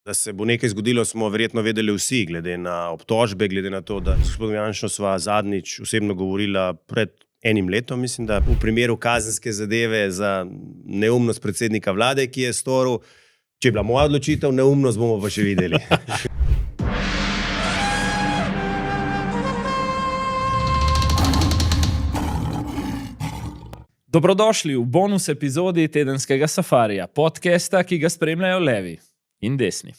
Da se bo nekaj zgodilo, smo verjetno vedeli vsi, glede na obtožbe, glede na to, da s gospodom Janšo sva zadnjič osebno govorila pred enim letom, mislim, da v primeru kazenske zadeve za neumnost predsednika vlade, ki je storil. Če je bila moja odločitev, neumnost bomo pa še videli. Dobrodošli v bonus epizodi tedenskega safarija, podcasta, ki ga spremljajo levi in desni.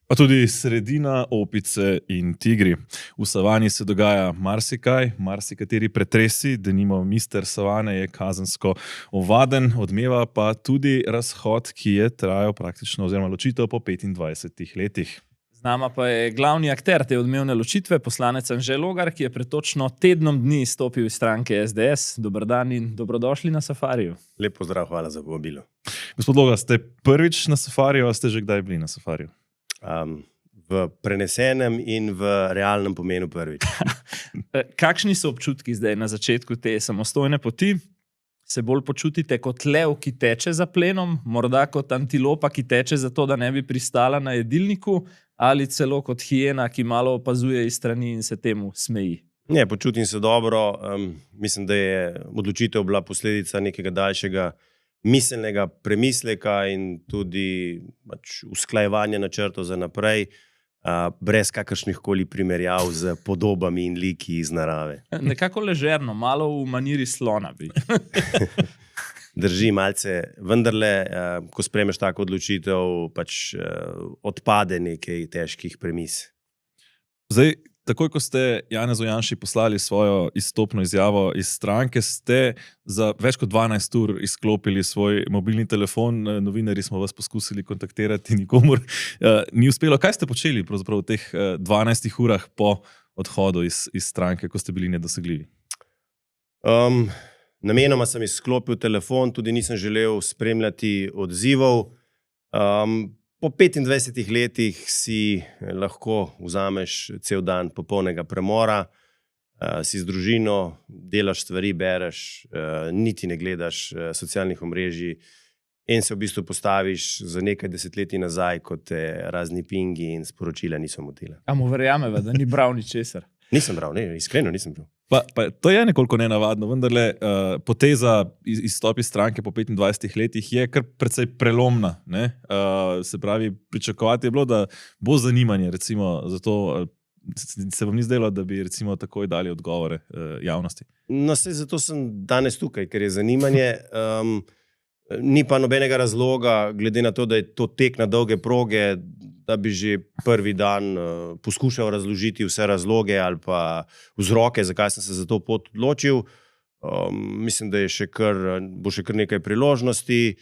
Pa tudi sredina, opice in tigri. V savani se dogaja marsikaj, marsikateri pretresi, denimo mister savane je kazensko ovaden, odmeva pa tudi razhod, ki je trajal praktično oziroma ločitev po 25 letih. Z nama pa je glavni akter te odmevne ločitve, poslanec Anže Logar, ki je pred točno tednom dni stopil iz stranke SDS. Dober dan in dobrodošli na safariju. Lep pozdrav, hvala za povabilo. Gospod Logar, ste prvič na safariju, a ste že kdaj bili na safariju? V prenesenem in v realnem pomenu prvič. Kakšni so občutki zdaj na začetku te samostojne poti? Se bolj počutite kot lev, ki teče za plenom, morda kot antilopa, ki teče zato, da ne bi pristala na jedilniku, ali celo kot hijena, ki malo opazuje iz strani in se temu smeji? Ne, počutim se dobro. Mislim, da je odločitev bila posledica nekega daljšega miselnega premisleka in tudi usklajevanja načrtov za naprej, brez kakršnihkoli primerjav z podobami in liki iz narave. Nekako ležerno, malo v maniri slona bi. Drži malce, vendarle, ko sprejmeš tako odločitev, odpade nekaj težkih premis. Zdaj, takoj, ko ste Janezu Janši poslali svojo izstopno izjavo iz stranke, ste za več kot 12 ur izklopili svoj mobilni telefon. Novinarji smo vas poskusili kontaktirati, nikomur ni uspelo. Kaj ste počeli pravzaprav v teh 12 urah po odhodu iz stranke, ko ste bili nedosegljivi? Namenoma sem izklopil telefon, tudi nisem želel spremljati odzivov. Po 25 letih si lahko vzameš cel dan popolnega premora, si z družino, delaš stvari, bereš, niti ne gledaš socialnih omrežij in se v bistvu postaviš za nekaj desetletij nazaj, kot te razni pingi in sporočila niso motile. A mu verjameva, da ni bral ničesar? Nisem bral, ne, iskreno nisem bral. Pa to je nekoliko nenavadno, vendarle poteza izstop iz stranke po 25 letih je kar precej prelomna. Ne? Se pravi, pričakovati je bilo, da bo zanimanje, recimo, zato se vam ni zdelo, da bi recimo takoj dali odgovore javnosti? No, zato sem danes tukaj, ker je zanimanje. Ni pa nobenega razloga, glede na to, da je to tek na dolge proge, da bi že prvi dan poskušal razložiti vse razloge ali pa vzroke, zakaj sem se za to pot odločil. Mislim, da bo še kar nekaj priložnosti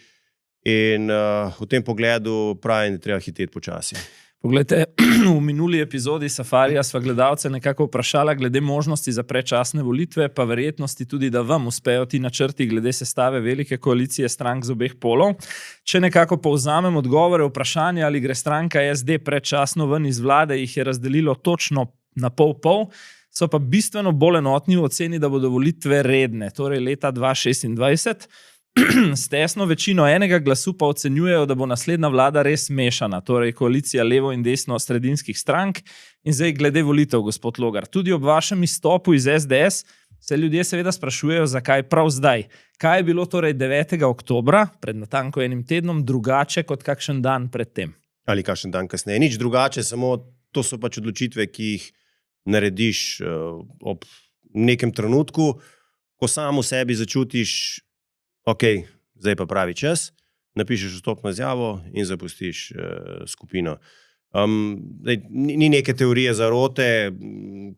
in v tem pogledu pravim, da treba hiteti počasi. Poglejte, v minuli epizodi safarija sva gledalce nekako vprašala glede možnosti za predčasne volitve, pa verjetnosti tudi, da vam uspejo ti načrti glede sestave velike koalicije strank z obeh polov. Če nekako povzamem odgovore vprašanja, ali gre stranka SD predčasno ven iz vlade, jih je razdelilo točno na pol-pol, so pa bistveno bolj enotni v oceni, da bodo volitve redne, torej leta 2026. S tesno večino enega glasu pa ocenjujejo, da bo naslednja vlada res mešana, torej koalicija levo in desno sredinskih strank. In zdaj glede volitev, gospod Logar, tudi ob vašem izstopu iz SDS se ljudje seveda sprašujejo, zakaj prav zdaj. Kaj je bilo torej 9. oktobra, pred natanko enim tednom, drugače kot kakšen dan pred tem? Ali kakšen dan kasneje. Nič drugače, samo to so pač odločitve, ki jih narediš ob nekem trenutku, ko sam v sebi začutiš, ok, zdaj pa pravi čas, napišeš vstopno izjavo in zapustiš skupino. Ni neke teorije zarote,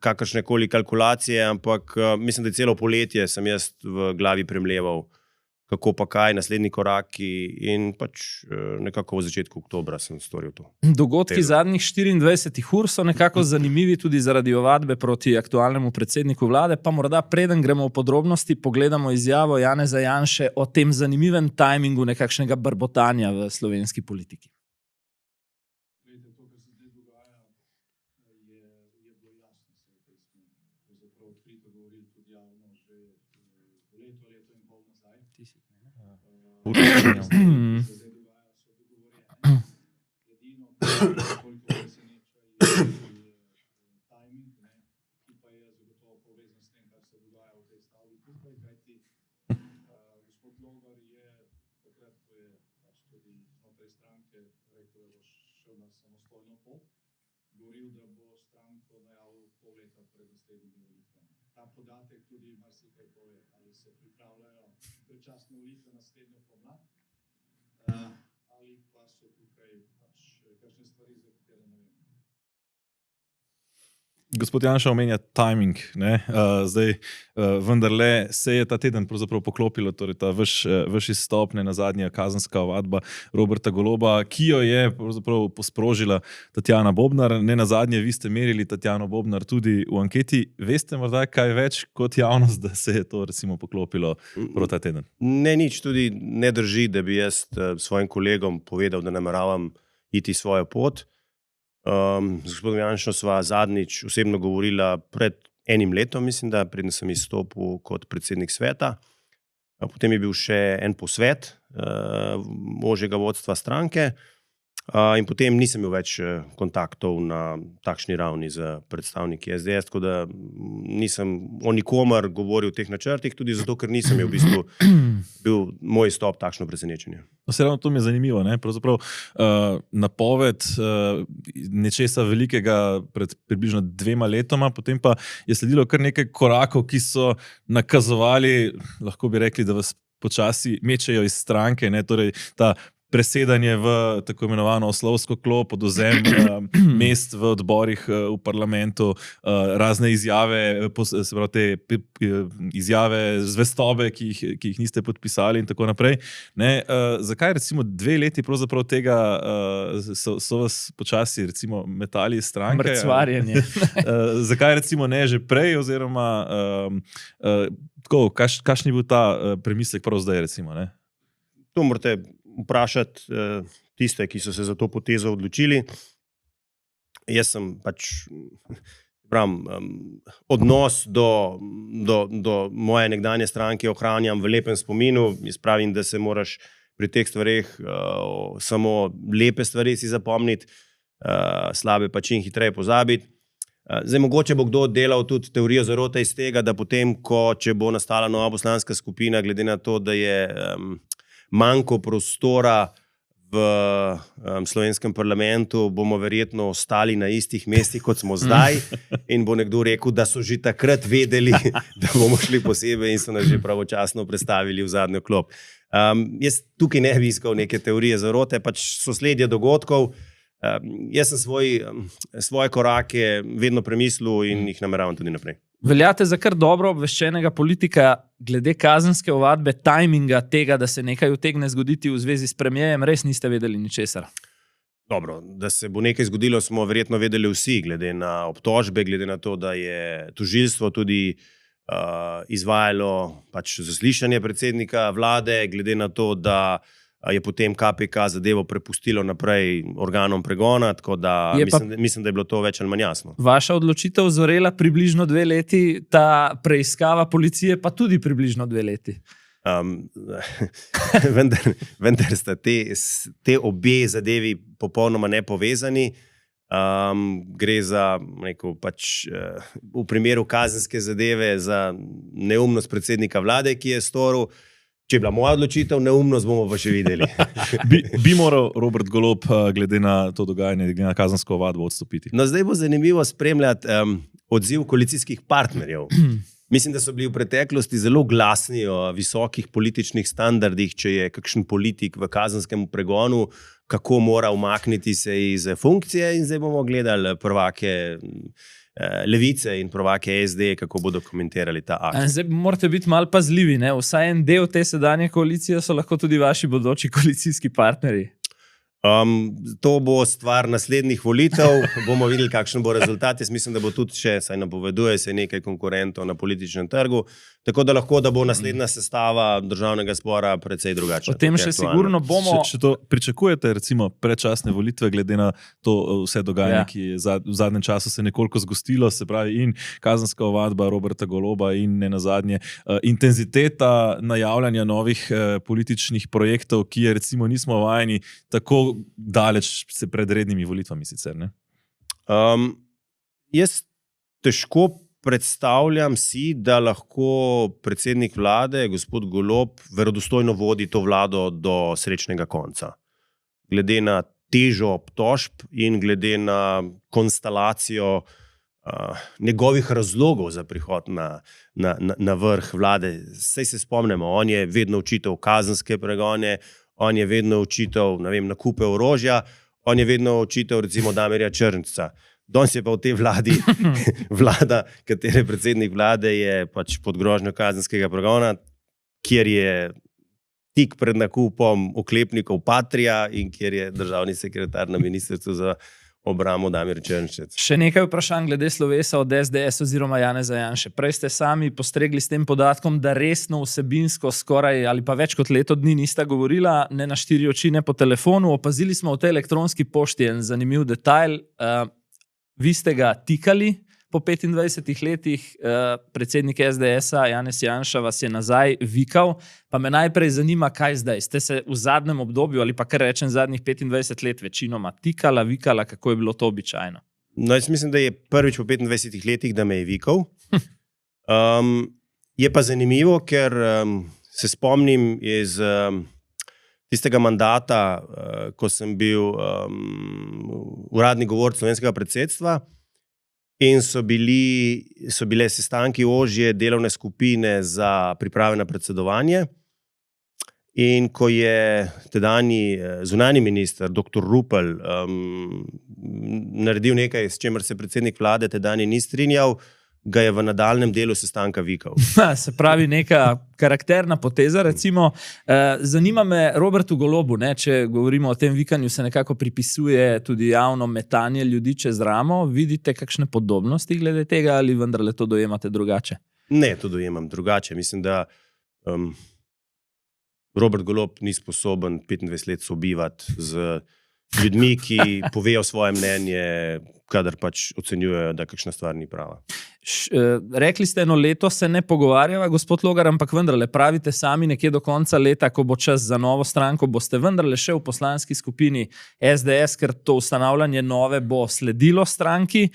kakršnekoli kalkulacije, ampak mislim, da celo poletje sem jaz v glavi premleval, kako pa kaj, naslednji koraki in pač nekako v začetku oktobra sem storil to. Dogodki zadnjih 24 ur so nekako zanimivi tudi zaradi ovadbe proti aktualnemu predsedniku vlade, pa morda preden gremo v podrobnosti, pogledamo izjavo Janeza Janše o tem zanimivem tajmingu nekakšnega brbotanja v slovenski politiki. koliko preseneča je timing, ki pa je zagotovo povezan s tem, kar se dogaja v tej stavbi tukaj, kajti gospod Logar je takrat, ko je tudi znotraj stranke rekel, da bo šel na samostojno pot, govoril, da bo stranko najavil pol leta pred naslednjimi volitvami. Ta podatek tudi marsikaj pove, ali se pripravljajo predčasne volitve naslednjo pomlad, ali pa so tukaj kakšne stvari, za katere ne vem. Gospod Janša omenja timing. Zdaj, vendarle se je ta teden pravzaprav poklopilo, torej ta vaš izstop, na zadnja kazenska ovadba Roberta Goloba, ki jo je pravzaprav posprožila Tatjana Bobnar. Ne na zadnje, vi ste merili Tatjano Bobnar tudi v anketi. Veste morda kaj več kot javnost, da se je to recimo poklopilo prav ta teden? Ne, nič, tudi ne drži, da bi jaz svojim kolegom povedal, da nameravam iti svojo pot. Z gospodom Janšo sva zadnjič osebno govorila pred enim letom, mislim, da preden sem izstopil kot predsednik sveta. Potem je bil še en posvet ožjega vodstva stranke in potem nisem imel več kontaktov na takšni ravni z predstavniki SDS, tako da nisem o nikomer govoril o teh načrtih, tudi zato, ker nisem imel v bistvu bil moj izstop takšno presenečenje. Vse ravno to mi je zanimivo. Pravzaprav napoved nečesa velikega pred približno 2 letoma, potem pa je sledilo kar nekaj korakov, ki so nakazovali, lahko bi rekli, da vas počasi mečejo iz stranke, torej ta presedanje v tako imenovano oslovsko klop, odvzem mest v odborih v parlamentu, razne izjave, se pravi te izjave zvestobe, ki jih niste podpisali in tako naprej. Zakaj recimo 2 leti pravzaprav tega so vas počasi recimo metali iz stranke? Mrcvarjenje. Zakaj recimo ne že prej, oziroma kakšen je bil ta premislek prav zdaj recimo? To morate vprašati tiste, ki so se za to potezo odločili. Jaz sem odnos do moje nekdanje stranke ohranjam v lepem spominu. Jaz pravim, da se moraš pri teh stvareh samo lepe stvari si zapomniti, slabe pa čim hitreje pozabiti. Zdaj, mogoče bo kdo delal tudi teorijo zarote iz tega, da potem, če bo nastala nova poslanska skupina, glede na to, da je manjko prostora v slovenskem parlamentu, bomo verjetno ostali na istih mestih, kot smo zdaj, in bo nekdo rekel, da so že takrat vedeli, da bomo šli posebej in so nas že pravočasno prestavili v zadnjo klop. Jaz tukaj ne bi iskal neke teorije zarote, sosledje dogodkov. Jaz sem svoje korake vedno premislil in jih nameravam tudi naprej. Veljate za kar dobro obveščenega politika glede kazenske ovadbe, tajminga tega, da se nekaj utegne zgoditi v zvezi s premierjem, res niste vedeli ničesar? Dobro, da se bo nekaj zgodilo, smo verjetno vedeli vsi, glede na obtožbe, glede na to, da je tožilstvo tudi izvajalo zaslišanje predsednika vlade, glede na to, da je potem KPK zadevo prepustilo naprej organom pregona, tako da mislim, da je bilo to več ali manj jasno. Vaša odločitev zorela približno 2 leti, ta preiskava policije pa tudi približno 2 leti. Vendar sta te obe zadevi popolnoma nepovezani. Gre za, v primeru kazenske zadeve, za neumnost predsednika vlade, ki je storil. Če je bila moja odločitev, neumnost bomo pa še videli. Bi moral Robert Golob, glede na to dogajanje, glede na kazensko ovadbo, odstopiti? No, zdaj bo zanimivo spremljati odziv koalicijskih partnerjev. Mislim, da so bili v preteklosti zelo glasni o visokih političnih standardih, če je kakšen politik v kazenskem pregonu, kako mora umakniti se iz funkcije, in zdaj bomo gledali prvake Levice in prvake SD, kako bodo komentirali ta akt. Zdaj morate biti malo pazljivi, vsaj en del te sedanje koalicije so lahko tudi vaši bodoči koalicijski partnerji. To bo stvar naslednjih volitev, bomo videli, kakšen bo rezultat. Jaz mislim, da bo tudi še, saj napoveduje se nekaj konkurentov na političnem trgu, tako da lahko, da bo naslednja sestava državnega zbora precej drugačna. O tem še sigurno bomo. Če to pričakujete, recimo predčasne volitve, glede na to vse dogajanje, ki je v zadnjem času se nekoliko zgostilo, se pravi in kazenska ovadba Roberta Goloba in ne nazadnje intenziteta najavljanja novih političnih projektov, ki je recimo nismo vajeni tako zelo daleč pred rednimi volitvami sicer, ne? Jaz težko predstavljam si, da lahko predsednik vlade, gospod Golob, verodostojno vodi to vlado do srečnega konca. Glede na težo obtožb in glede na konstelacijo njegovih razlogov za prihod na vrh vlade. Saj se spomnimo, on je vedno učitelj kazenske pregone, on je vedno učitelj, ne vem, nakupe orožja, on je vedno učitelj recimo Damirja Črnca. Danes je pa v tej vladi, vlada, katere predsednik vlade je pač pod grožnjo kazenskega pregona, kjer je tik pred nakupom oklepnikov Patria in kjer je državni sekretar na ministrstvu za obrambo Damir Črnčec. Še nekaj vprašanj glede slovesa od SDS oziroma Janeza Janše. Prej ste sami postregli s tem podatkom, da resno vsebinsko skoraj ali pa več kot leto dni nista govorila, ne na 4 oči, ne po telefonu. Opazili smo v tej elektronski pošti en zanimiv detajl. Vi ste ga tikali po 25 letih, predsednik SDS-a Janez Janša vas je nazaj vikal, pa me najprej zanima, kaj zdaj. Ste se v zadnjem obdobju ali pa kar rečem zadnjih 25 let večinoma tikala, vikala, kako je bilo to običajno? No, jaz mislim, da je prvič po 25 letih, da me je vikal. Je pa zanimivo, ker se spomnim iz tistega mandata, ko sem bil uradni govorec slovenskega predsedstva in so bile sestanki ožje delovne skupine za priprave na predsedovanje. In ko je tedanji zunanji minister, dr. Rupel, naredil nekaj, s čimer se predsednik vlade tedanji ni strinjal, ga je v nadaljnjem delu sestanka vikal. Se pravi, neka karakterna poteza, recimo. Zanima me Robertu Golobu, ne, če govorimo o tem vikanju, se nekako pripisuje tudi javno metanje ljudi čez ramo. Vidite kakšne podobnosti glede tega ali vendarle to dojemate drugače? Ne, to dojemam drugače. Mislim, da Robert Golob ni sposoben 25 let sobivati z ljudmi, ki povejo svoje mnenje, kadar pač ocenjujejo, da kakšna stvar ni prava. Rekli ste, eno leto se ne pogovarjava, gospod Logar, ampak vendarle pravite sami nekje do konca leta, ko bo čas za novo stranko, boste vendarle še v poslanski skupini SDS, ker to ustanavljanje nove bo sledilo stranki.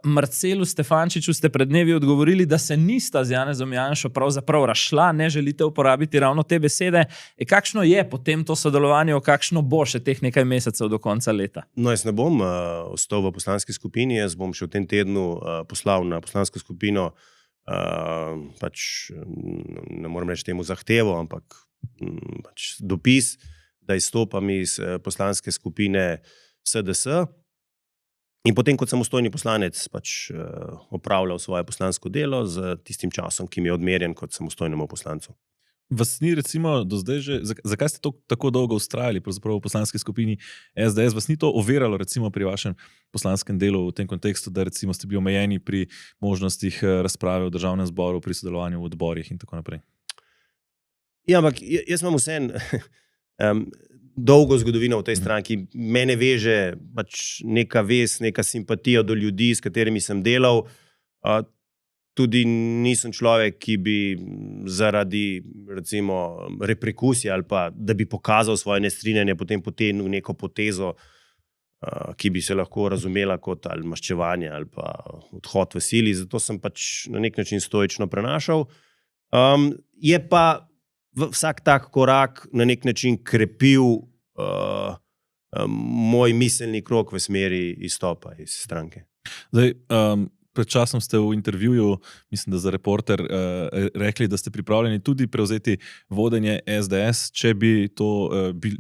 Marcelu Stefančiču ste pred dnevi odgovorili, da se nista z Janezom Janšo pravzaprav razšla, ne želite uporabiti ravno te besede. Kakšno je potem to sodelovanje, kakšno bo še teh nekaj mesecev do konca leta? No, jaz ne bom ostal v poslanski skupini, jaz bom še v tem tednu poslal na poslansko skupino, pač ne morem reči temu zahtevo, ampak pač dopis, da izstopam iz poslanske skupine SDS. In potem kot samostojni poslanec pač opravljal svoje poslansko delo z tistim časom, ki mi je odmerjen kot samostojnemu poslancu. Vas ni recimo do zdaj že, zakaj ste tako dolgo vztrajali pravzaprav v poslanski skupini SDS, vas ni to oviralo recimo pri vašem poslanskem delu v tem kontekstu, da recimo ste bili omejeni pri možnostih razprave v državnem zboru, pri sodelovanju v odborih in tako naprej? Ja, ampak jaz imam vseeno dolgo zgodovino v tej stranki. Mene veže pač neka vez, neka simpatija do ljudi, s katerimi sem delal. Tudi nisem človek, ki bi zaradi recimo reperkusije ali pa da bi pokazal svoje nestrinjanje, potem potegnil neko potezo, ki bi se lahko razumela kot ali maščevanje ali pa odhod v sili. Zato sem pač na nek način stoično prenašal. Je pa vsak tak korak na nek način krepil moj miselni krog v smeri izstopa iz stranke. Zdaj, pred časom ste v intervjuju, mislim, da za Reporter, rekli, da ste pripravljeni tudi prevzeti vodenje SDS, če bi to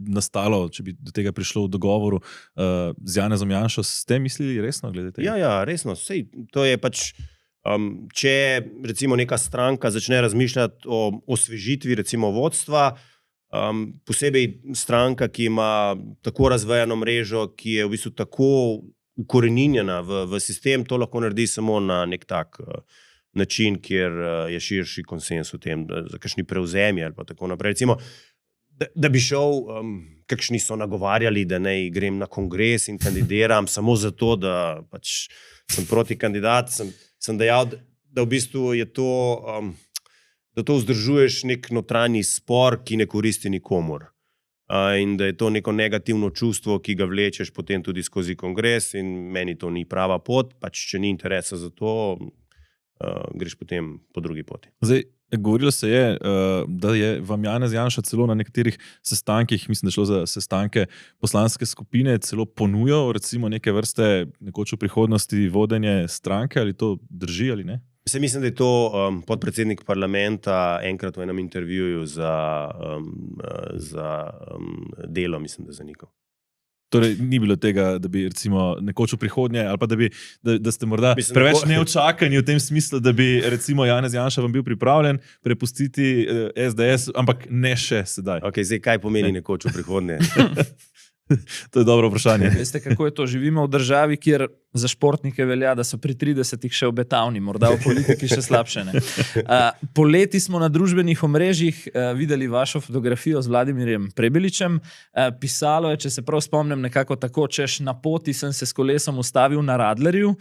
nastalo, če bi do tega prišlo v dogovoru z Janezom Janšo. Ste mislili resno glede tega? Ja, resno. Sej, to je pač, če recimo neka stranka začne razmišljati o osvežitvi recimo vodstva, posebej stranka, ki ima tako razvejano mrežo, ki je v bistvu tako ukoreninjena v sistem, to lahko naredi samo na nek tak način, kjer je širši konsens v tem, za kakšni prevzemi ali pa tako naprej. Recimo, da bi šel, kakšni so nagovarjali, da naj grem na kongres in kandidiram samo zato, da pač sem proti kandidat, sem dejal, da v bistvu je to, da to vzdržuješ nek notranji spor, ki ne koristi nikomur. in da je to neko negativno čustvo, ki ga vlečeš potem tudi skozi kongres in meni to ni prava pot, pač če ni interesa za to, greš potem po drugi poti. Zdaj, govorilo se je, da je vam Janez Janša celo na nekaterih sestankih, mislim, da je šlo za sestanke poslanske skupine, celo ponujal recimo neke vrste nekoč v prihodnosti vodenje stranke, ali to drži ali ne? Mislim, da je to podpredsednik parlamenta enkrat v enem intervjuju za Delo, mislim, da zanikal. Torej, ni bilo tega, da bi recimo nekoč v prihodnje, ali pa da ste morda preveč neočakani v tem smislu, da bi recimo Janez Janša vam bil pripravljen prepustiti SDS, ampak ne še sedaj. Okay, zdaj, kaj pomeni nekoč v prihodnje? To je dobro vprašanje. Veste, kako je to? Živimo v državi, kjer za športnike velja, da so pri 30-ih še obetavni, morda v politiki še slabše. Poleti smo na družbenih omrežjih videli vašo fotografijo z Vladimirjem Prebiličem. Pisalo je, če se prav spomnim, nekako tako, češ na poti sem se s kolesom ustavil na Radlerju.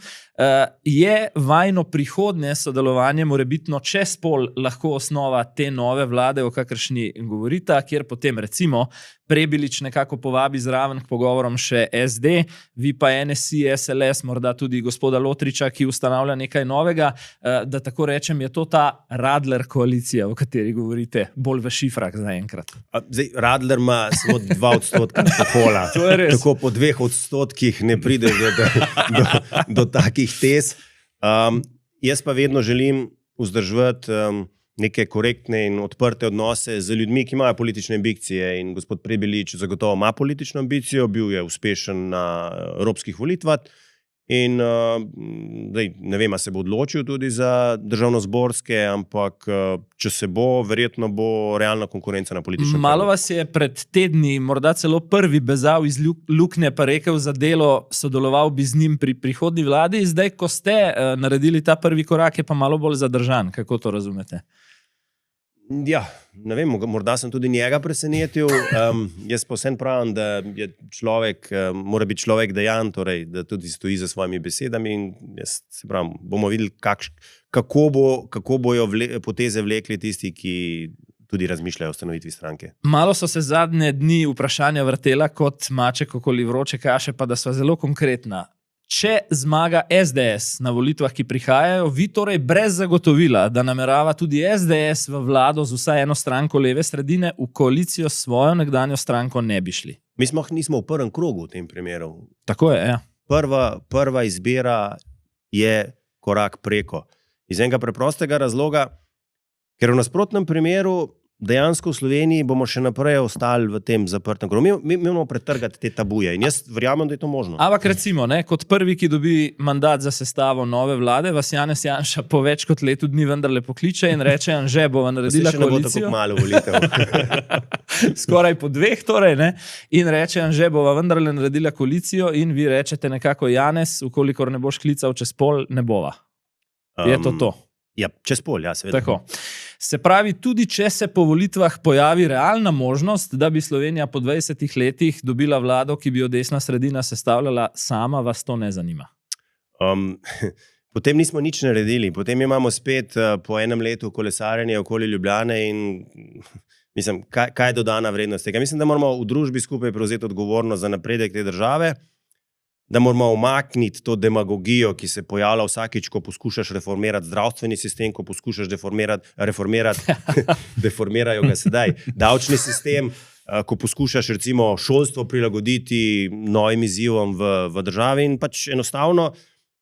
Je vajno prihodnje sodelovanje morebitno čez pol lahko osnova te nove vlade, o kakršni govorita, kjer potem recimo Prebilič nekako povabi zraven k pogovorom še SD, vi pa NSI, SLS, morda tudi gospoda Lotriča, ki ustanavlja nekaj novega, da tako rečem, je to ta Radler koalicija, o kateri govorite, bolj v šifrah zaenkrat. Zdaj, Radler ima samo 2% alkohola. To je res. Tako po 2% ne pride do takih tez. Jaz pa vedno želim vzdrževati neke korektne in odprte odnose z ljudmi, ki imajo politične ambicije, in gospod Prebilič zagotovo ima politično ambicijo, bil je uspešen na evropskih volitvah in zdaj, ne vem, a se bo odločil tudi za državnozborske, ampak če se bo, verjetno bo realna konkurenca na političnem Malo vas je pred tedni, morda celo prvi bezal iz luknje, pa rekel za Delo, sodeloval bi z njim pri prihodnji vladi, zdaj, ko ste naredili ta prvi korak, je pa malo bolj zadržan. Kako to razumete? Ja, ne vem, morda sem tudi njega presenetil. Jaz pa vsem pravim, da je človek, mora biti človek dejan, torej, da tudi stoji za svojimi besedami, in jaz se pravim, bomo videli, kako bojo poteze vlekli tisti, ki tudi razmišljajo o ustanovitvi stranke. Malo so se zadnje dni vprašanja vrtela kot maček okoli vroče kaše, pa da sva zelo konkretna. Če zmaga SDS na volitvah, ki prihajajo, vi torej brez zagotovila, da namerava tudi SDS v vlado z vsaj eno stranko leve sredine, v koalicijo s svojo nekdanjo stranko ne bi šli? Mi nismo v prvem krogu v tem primeru. Tako je, ja. Prva izbira je korak preko. Iz enega preprostega razloga, ker v nasprotnem primeru dejansko v Sloveniji bomo še naprej ostali v tem zaprtem krogu. Mi moramo pretrgati te tabuje in jaz verjamem, da je to možno. Ampak recimo, kot prvi, ki dobi mandat za sestavo nove vlade, vas Janez Janša po več kot letu dni vendarle pokliče in reče, Anže, bova naredila koalicijo. Pa se še ne bo tako malo volitev. Skoraj po 2, torej, ne? In reče, Anže, bova vendarle naredila koalicijo, in vi rečete nekako, Janez, ukolikor ne boš klical čez pol, ne bova. Je to to? Ja, čez pol, ja, seveda. Tako. Se pravi, tudi če se po volitvah pojavi realna možnost, da bi Slovenija po 20 letih dobila vlado, ki bi jo desna sredina sestavljala sama, vas to ne zanima? Potem nismo nič naredili. Potem imamo spet po enem letu kolesarjenje okoli Ljubljane in mislim, kaj je dodana vrednost tega? Mislim, da moramo v družbi skupaj prevzeti odgovornost za napredek te države, da moramo umakniti to demagogijo, ki se pojavlja vsakič, ko poskušaš reformirati zdravstveni sistem, ko poskušaš deformirajo ga sedaj davčni sistem, ko poskušaš recimo šolstvo prilagoditi novim izzivom v državi, in pač enostavno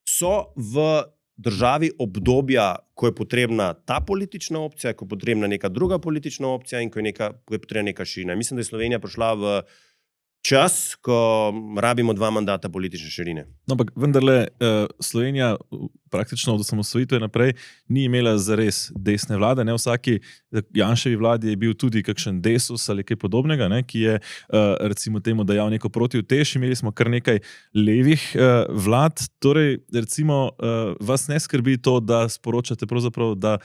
so v državi obdobja, ko je potrebna ta politična opcija, ko je potrebna neka druga politična opcija in ko je potrebna neka širina. Mislim, da je Slovenija prišla v čas, ko rabimo 2 mandata politične širine. No, ampak vendarle Slovenija praktično od osamosvojitve naprej ni imela zares desne vlade. Ne? V vsaki Janševi vladi je bil tudi kakšen Desus ali kaj podobnega, ne? Ki je recimo temu dajal neko protiutež. Imeli smo kar nekaj levih vlad. Torej, recimo, vas ne skrbi to, da sporočate pravzaprav, da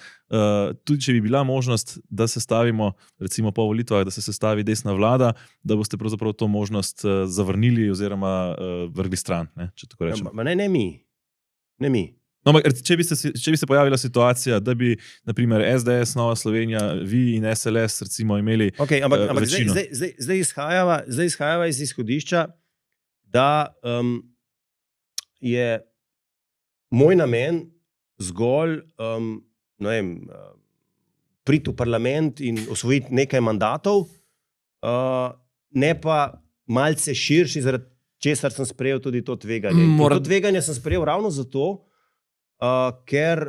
tudi če bi bila možnost, da se stavimo, recimo po volitvah, da se sestavi desna vlada, da boste pravzaprav to možnost zavrnili oziroma vrgli stran, ne? Če tako rečem. Ne mi. No, ampak če bi se pojavila situacija, da bi, naprimer, SDS, Nova Slovenija, vi in SLS recimo imeli Okay, ampak večino. zdaj izhajava iz izhodišča, da je moj namen zgolj priti v parlament in osvojiti nekaj mandatov, ne pa malce širši, zaradi česar sem sprejel tudi to tveganje. In to tveganje sem sprejel ravno zato, ker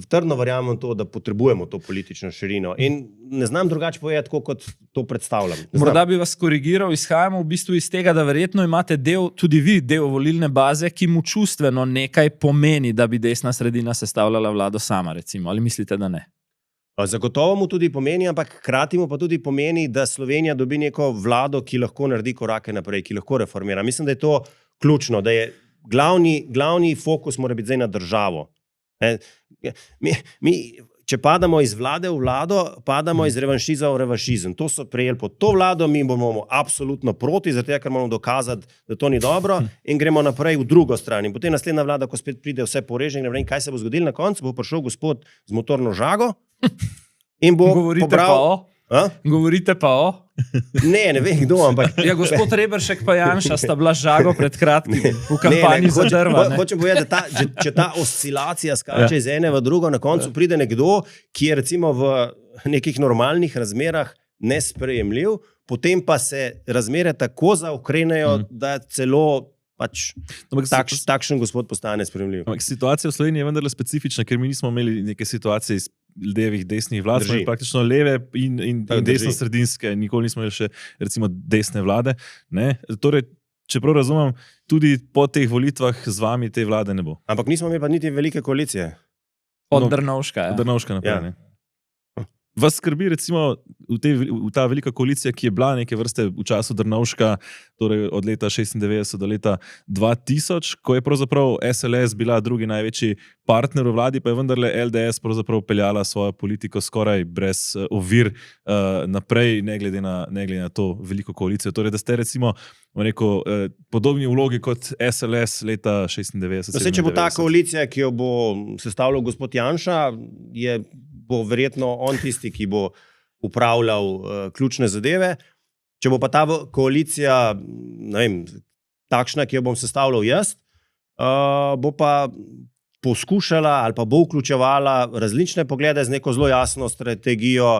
trdno verjamem to, da potrebujemo to politično širino. In ne znam drugače povedati, kot to predstavljam. Morda bi vas korigiral, izhajamo v bistvu iz tega, da verjetno imate tudi vi del volilne baze, ki mu čustveno nekaj pomeni, da bi desna sredina sestavljala vlado sama, recimo. Ali mislite, da ne? Zagotovo mu tudi pomeni, ampak hkrati mu pa tudi pomeni, da Slovenija dobi neko vlado, ki lahko naredi korake naprej, ki lahko reformira. Mislim, da je to ključno, da je glavni fokus mora biti zdaj na državo. Mi, če padamo iz vlade v vlado, padamo iz revanšizma v revanšizem. To so prejeli pod to vlado, mi bomo absolutno proti, zato ker moramo dokazati, da to ni dobro in gremo naprej v drugo stran. In potem naslednja vlada, ko spet pride vse poreže in ne vem, kaj se bo zgodilo na koncu, bo prišel gospod z motorno žago in bo pobral... Govorite pa o? Ne vem kdo, ampak... Ja, gospod Reberšek pa Janša sta bila žago pred kratkim v kampanji za drva. Hočem povedati, da če ta oscilacija skače iz ene v drugo, na koncu pride nekdo, ki je recimo v nekih normalnih razmerah nesprejemljiv, potem pa se razmere tako zaokrenejo, da celo takšen gospod postane sprejemljiv. Situacija v Sloveniji je vendarle specifična, ker mi nismo imeli neke situacije iz levih, desnih vlad, smo praktično leve in desno-sredinske, nikoli nismo imeli še recimo desne vlade. Ne? Torej, čeprav razumem, tudi po teh volitvah z vami te vlade ne bo. Ampak nismo imeli pa niti velike koalicije. Od Drnovška, ja. Od Drnovška naprej, ne. Vas skrbi recimo v ta velika koalicija, ki je bila neke vrste v času Drnovška, torej od leta 96 do leta 2000, ko je pravzaprav SLS bila drugi največji partner v vladi, pa je vendarle LDS pravzaprav peljala svojo politiko skoraj brez ovir naprej, ne glede na to veliko koalicijo. Torej, da ste recimo podobni vlogi kot SLS leta 96. Če bo ta koalicija, ki jo bo sestavljal gospod Janša, bo verjetno on tisti, ki bo upravljal ključne zadeve. Če bo pa ta koalicija, ne vem, takšna, ki jo bom sestavljal jaz, bo pa poskušala ali pa bo vključevala različne poglede z neko zelo jasno strategijo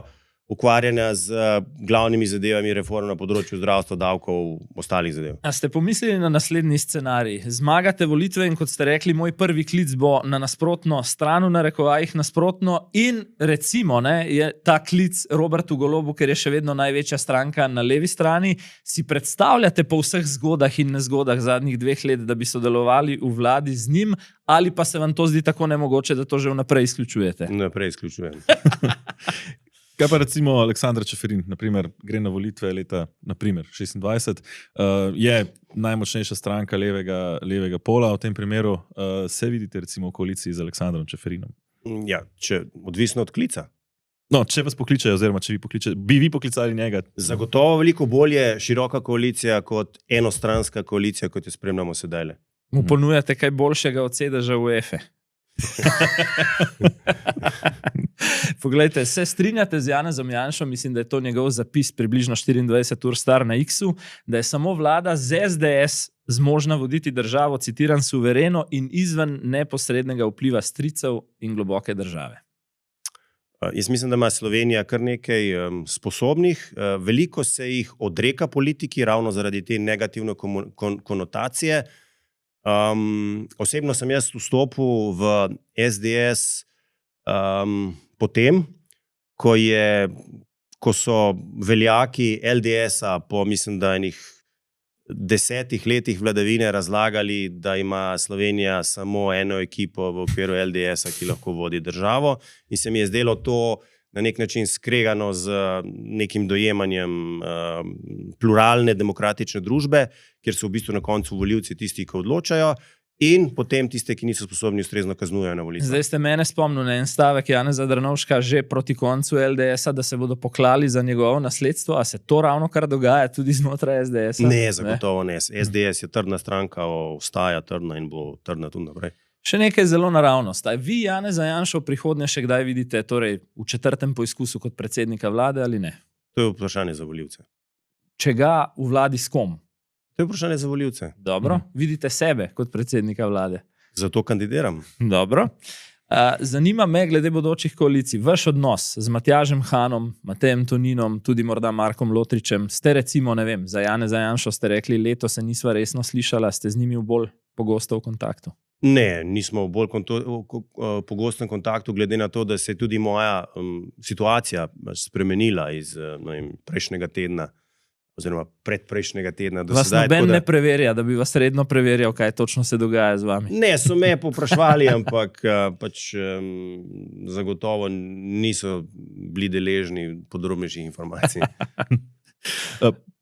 ukvarjanja z glavnimi zadevami reform na področju zdravstva, davkov, ostalih zadev. A ste pomislili na naslednji scenarij? Zmagate volitve in kot ste rekli, moj prvi klic bo na nasprotno stran, v narekovajih nasprotno, in recimo je ta klic Robertu Golobu, ker je še vedno največja stranka na levi strani. Si predstavljate po vseh zgodah in nezgodah zadnjih 2 let, da bi sodelovali v vladi z njim, ali pa se vam to zdi tako nemogoče, da to že vnaprej izključujete? Vnaprej izključujem. Kaj pa recimo Aleksandar Čeferin, naprimer, gre na volitve leta 26, je najmočnejša stranka levega pola v tem primeru. Se vidite recimo v koaliciji z Aleksandrom Čeferinom? Ja, odvisno od klica. No, če vas pokličajo, oziroma če bi vi poklicali njega? Zagotovo veliko bolje široka koalicija kot enostranska koalicija, kot jo spremljamo sedaj. Mu ponujate kaj boljšega od sedeža v UEFA? Poglejte, se strinjate z Janezom Janšo, mislim, da je to njegov zapis približno 24 ur star na X-u, da je samo vlada z SDS zmožna voditi državo, citiram, suvereno in izven neposrednega vpliva stricev in globoke države. Jaz mislim, da ima Slovenija kar nekaj sposobnih, veliko se jih odreka politiki, ravno zaradi te negativne konotacije. Osebno sem jaz vstopil v SDS potem, ko so veljaki LDS-a po, mislim, da enih 10 letih vladavine razlagali, da ima Slovenija samo eno ekipo v okviru LDS-a, ki lahko vodi državo, in se mi je zdelo to na nek način skregano z nekim dojemanjem pluralne demokratične družbe, kjer so v bistvu na koncu volivci tisti, ki odločajo, in potem tiste, ki niso sposobni ustrezno kaznujejo na volitvah. Zdaj ste mene spomnili na en stavek Janeza Drnovška že proti koncu LDS-a, da se bodo poklali za njegovo nasledstvo. A se to ravno kar dogaja tudi znotraj SDS-a? Ne, zagotovo ne. SDS je trdna stranka, ostaja trdna in bo trdna tudi naprej. Še nekaj zelo naravno. Vi, Janeza Janša, v prihodnje še kdaj vidite, torej v 4. poizkusu kot predsednika vlade ali ne? To je vprašanje za volivce. Če ga v vladi s kom? To je vprašanje za volivce. Dobro. Vidite sebe kot predsednika vlade? Zato kandidiram. Dobro. Zanima me, glede bodočih koalicij, vaš odnos z Matjažem Hanom, Matejem Toninom, tudi morda Markom Lotričem. Ste recimo, ne vem, za Janeza Janšo ste rekli, leto se nisva resno slišala, ste z njimi v bolj pogosto v kontaktu? Ne, nismo v bolj pogostem kontaktu, glede na to, da se je tudi moja situacija spremenila iz prejšnjega tedna, oziroma predprejšnjega tedna. Vas noben ne preverja, da bi vas redno preverjal, kaj točno se dogaja z vami? Ne, so me povprašvali, ampak zagotovo niso bili deležni podrobnejših informacij.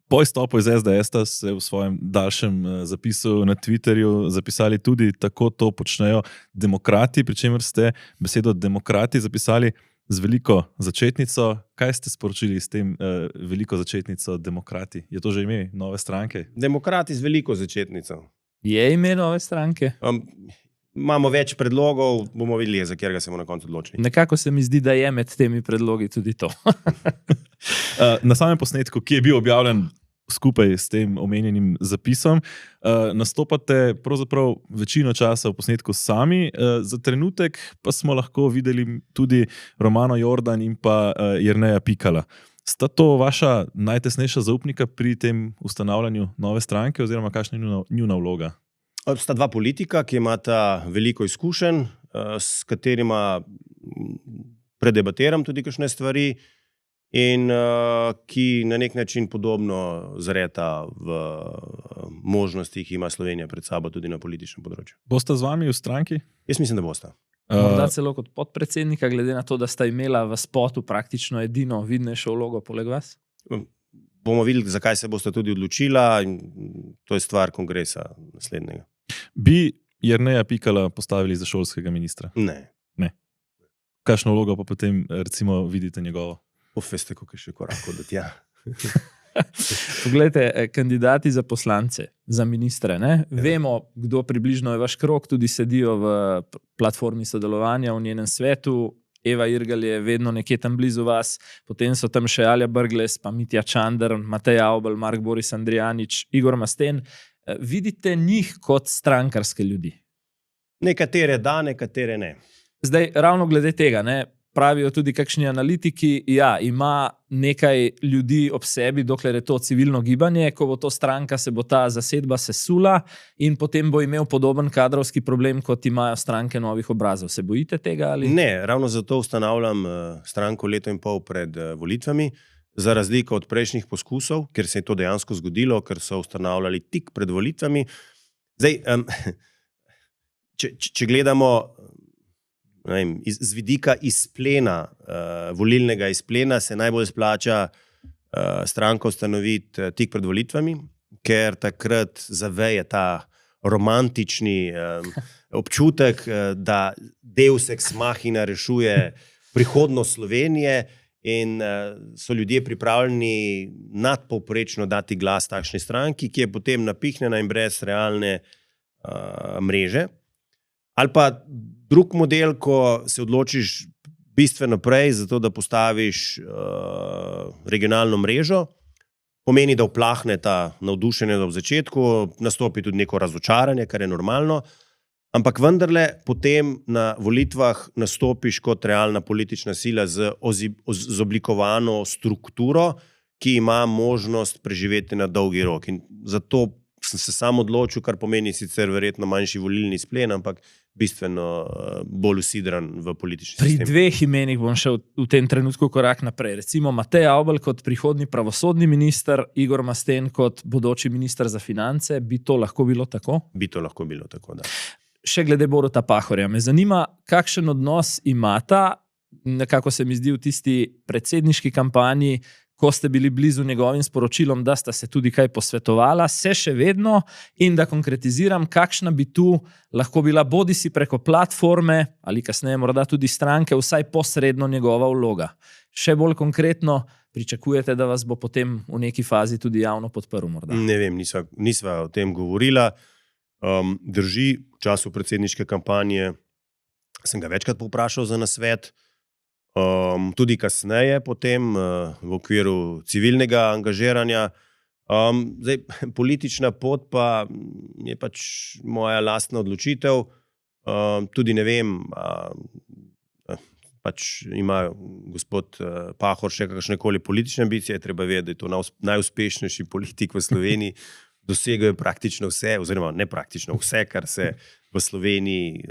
Po izstopu iz SDS ste v svojem daljšem zapisu na Twitterju zapisali tudi, tako to počnejo demokrati, pri čemer ste besedo demokrati zapisali z veliko začetnico. Kaj ste sporočili s tem veliko začetnico demokrati? Je to že ime nove stranke? Demokrati z veliko začetnico. Je ime nove stranke? Imamo več predlogov, bomo videli, za katerega se bomo na koncu odločili. Nekako se mi zdi, da je med temi predlogi tudi to. Na samem posnetku, ki je bil objavljen skupaj s tem omenjenim zapisom, nastopate pravzaprav večino časa v posnetku sami. Za trenutek pa smo lahko videli tudi Romano Jordan in pa Jerneja Pikala. Sta to vaša najtesnejša zaupnika pri tem ustanavljanju nove stranke oziroma kakšna je njuna vloga? Sta dva politika, ki imata veliko izkušenj, s katerima predebatiram tudi kakšne stvari in ki na nek način podobno zreta v možnosti, ki ima Slovenija pred sabo tudi na političnem področju. Bosta z vami v stranki? Jaz mislim, da bosta. Morda celo kot podpredsednika, glede na to, da sta imela v spotu praktično edino vidnejšo vlogo poleg vas? Bomo videli, zakaj se bosta tudi odločila, in to je stvar kongresa naslednjega. Bi Jerneja Pikala postavili za šolskega ministra? Ne. Kakšno vlogo pa potem recimo vidite njegovo? Veste, koliko je še korakov do tja. Poglejte, kandidati za poslance, za ministre, ne? Vemo, kdo približno je vaš krog, tudi sedijo v platformi sodelovanja v njenem svetu. Eva Irgl je vedno nekje tam blizu vas, potem so tam še Alja Brglez, pa Mitja Čander, Matej Avbelj, Mark Boris Andrijanič, Igor Masten. Vidite njih kot strankarske ljudi? Nekatere da, nekatere ne. Zdaj, ravno glede tega, ne, pravijo tudi kakšni analitiki, ja, ima nekaj ljudi ob sebi, dokler je to civilno gibanje, ko bo to stranka, se bo ta zasedba sesula in potem bo imel podoben kadrovski problem, kot imajo stranke novih obrazov. Se bojite tega? Ali? Ne, ravno zato ustanavljam stranko leto in pol pred volitvami, za razliko od prejšnjih poskusov, ker se je to dejansko zgodilo, ker so ustanavljali tik pred volitvami. Zdaj, če gledamo z vidika izplena, volilnega izplena, se najbolj splača stranko ustanoviti tik pred volitvami, ker takrat zaveje ta romantični občutek, da Deus ex machina rešuje prihodnost Slovenije in so ljudje pripravljeni nadpovprečno dati glas takšni stranki, ki je potem napihnjena in brez realne mreže. Ali pa drug model, ko se odločiš bistveno prej, zato da postaviš regionalno mrežo, pomeni, da vplahne ta navdušenje v začetku, nastopi tudi neko razočaranje, kar je normalno, ampak vendarle potem na volitvah nastopiš kot realna politična sila z oblikovano strukturo, ki ima možnost preživeti na dolgi rok. In zato sem se sam odločil, kar pomeni sicer verjetno manjši volilni izplen, ampak bistveno bolj usidran v politični sistem. Pri dveh imenih bom šel v tem trenutku korak naprej. Recimo Matej Avbelj kot prihodnji pravosodni minister, Igor Masten kot bodoči minister za finance. Bi to lahko bilo tako? Bi to lahko bilo tako, da. Še glede Boruta Pahorja. Me zanima, kakšen odnos imata, nekako se mi zdi v tisti predsedniški kampanji, ko ste bili blizu njegovim sporočilom, da sta se tudi kaj posvetovala, se še vedno, in da konkretiziram, kakšna bi tu lahko bila bodisi preko platforme ali kasneje morda tudi stranke, vsaj posredno njegova vloga. Še bolj konkretno, pričakujete, da vas bo potem v neki fazi tudi javno podprl morda? Ne vem, nisva o tem govorila. Drži, v času predsedniške kampanje sem ga večkrat povprašal za nasvet, tudi kasneje potem v okviru civilnega angažiranja. Zdaj, politična pot pa je pač moja lastna odločitev. Tudi ne vem, pač ima gospod Pahor še kakšnekoli politične ambicije, treba vedeti, da je to najuspešnejši politik v Sloveniji, dosegajo praktično vse, oziroma ne praktično vse, kar se v Sloveniji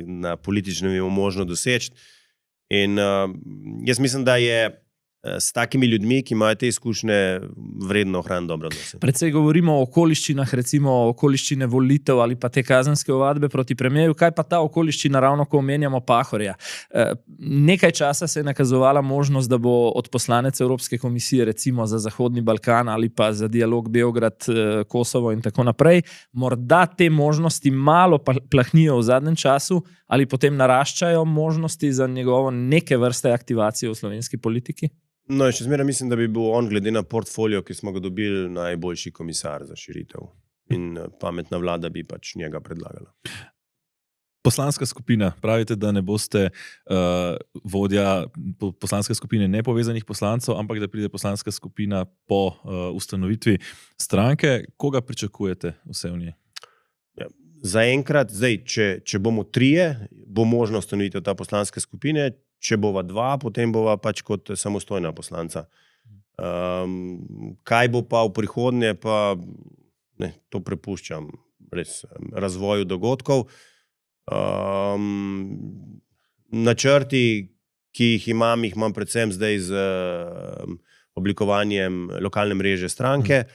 na političnem nivoju možno doseči. In jaz mislim, da je s takimi ljudmi, ki imajo te izkušnje, vredno ohraniti dobro odnose. Predvsej govorimo o okoliščinah, recimo okoliščine volitev ali pa te kazenske ovadbe proti premierju. Kaj pa ta okoliščina, ravno ko omenjamo Pahorja? Nekaj časa se je nakazovala možnost, da bo odposlanec Evropske komisije recimo za Zahodni Balkan ali pa za dialog Beograd, Kosovo in tako naprej. Morda te možnosti malo plahnijo v zadnjem času ali potem naraščajo možnosti za njegovo neke vrste aktivacije v slovenski politiki? No, še zmeraj mislim, da bi bil on, glede na portfolio, ki smo ga dobili, najboljši komisar za širitev. In pametna vlada bi pač njega predlagala. Poslanska skupina, pravite, da ne boste vodja poslanske skupine nepovezanih poslancev, ampak da pride poslanska skupina po ustanovitvi stranke. Koga pričakujete vse v njej? Ja, zaenkrat, zdaj, če bomo trije, bo možno ustanovitev ta poslanske skupine. Če bova dva, potem bova pač kot samostojna poslanca. Kaj bo pa v prihodnje, pa ne, to prepuščam res razvoju dogodkov. Načrti, ki jih imam predvsem zdaj z oblikovanjem lokalne mreže stranke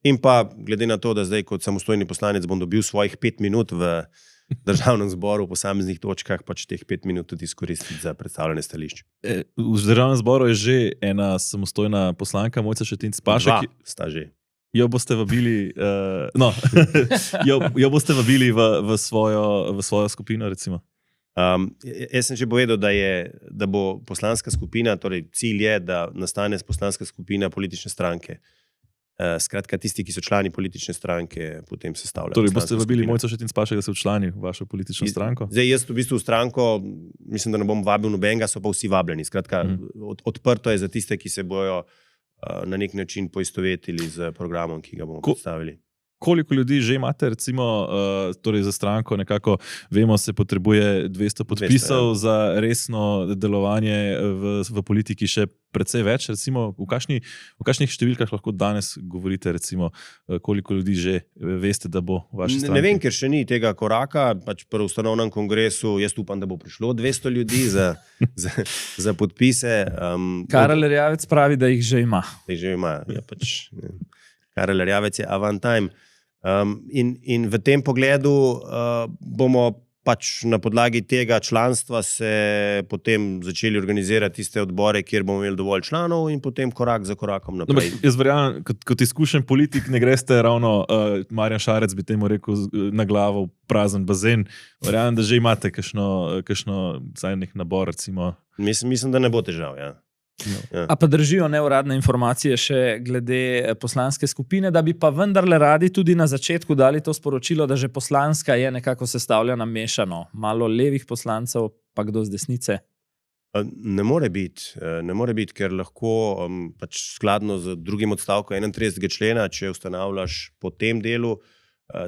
in pa glede na to, da zdaj kot samostojni poslanec bom dobil svojih 5 minut v državnem zboru v posameznih točkah, pač teh 5 minut tudi izkoristiti za predstavljanje stališč. V državnem zboru je že ena samostojna poslanka, Mojca Šetinc Pašek. Dva sta že. Jo boste vabili, jo boste vabili v svojo skupino, recimo? Jaz sem že povedal, da bo poslanska skupina, torej cilj je, da nastane poslanska skupina politične stranke. Skratka, tisti, ki so člani politične stranke, potem sestavljajo. Torej, boste vabili Mojco Šetinc Pašek, da se včlani v vašo politično stranko? Zdaj, jaz v bistvu v stranko, mislim, da ne bom vabil nobenega, so pa vsi vabljeni. Skratka, odprto je za tiste, ki se bojo na nek način poistovetili z programom, ki ga bomo predstavili. Koliko ljudi že imate, recimo, torej za stranko nekako, vemo, se potrebuje 200 podpisov, 200, za resno delovanje v politiki še precej več, recimo, v kakšnih številkah lahko danes govorite, recimo, koliko ljudi že veste, da bo v vaši stranki? Ne vem, ker še ni tega koraka, pač pri ustanovnem kongresu, jaz upam, da bo prišlo 200 ljudi za podpise. Karel Erjavec pravi, da jih že ima. Da jih že ima, ja pač, Karel Erjavec je avant time. In v tem pogledu bomo pač na podlagi tega članstva se potem začeli organizirati tiste odbore, kjer bomo imeli dovolj članov in potem korak za korakom naprej. No, jaz verjamem, kot izkušen politik ne greste ravno, Marjan Šarec bi temu rekel, na glavo prazen bazen. Verjamem, da že imate kakšno vsaj nek nabor, recimo. Mislim, da ne bo težav, ja. No. Ja. A pa držijo neuradne informacije še glede poslanske skupine, da bi pa vendarle radi tudi na začetku dali to sporočilo, da že poslanska je nekako sestavljena mešano. Malo levih poslancev, pa kdo z desnice? Ne more biti, ker lahko pač skladno z drugim odstavkom 31. člena, če ustanavljaš po tem delu,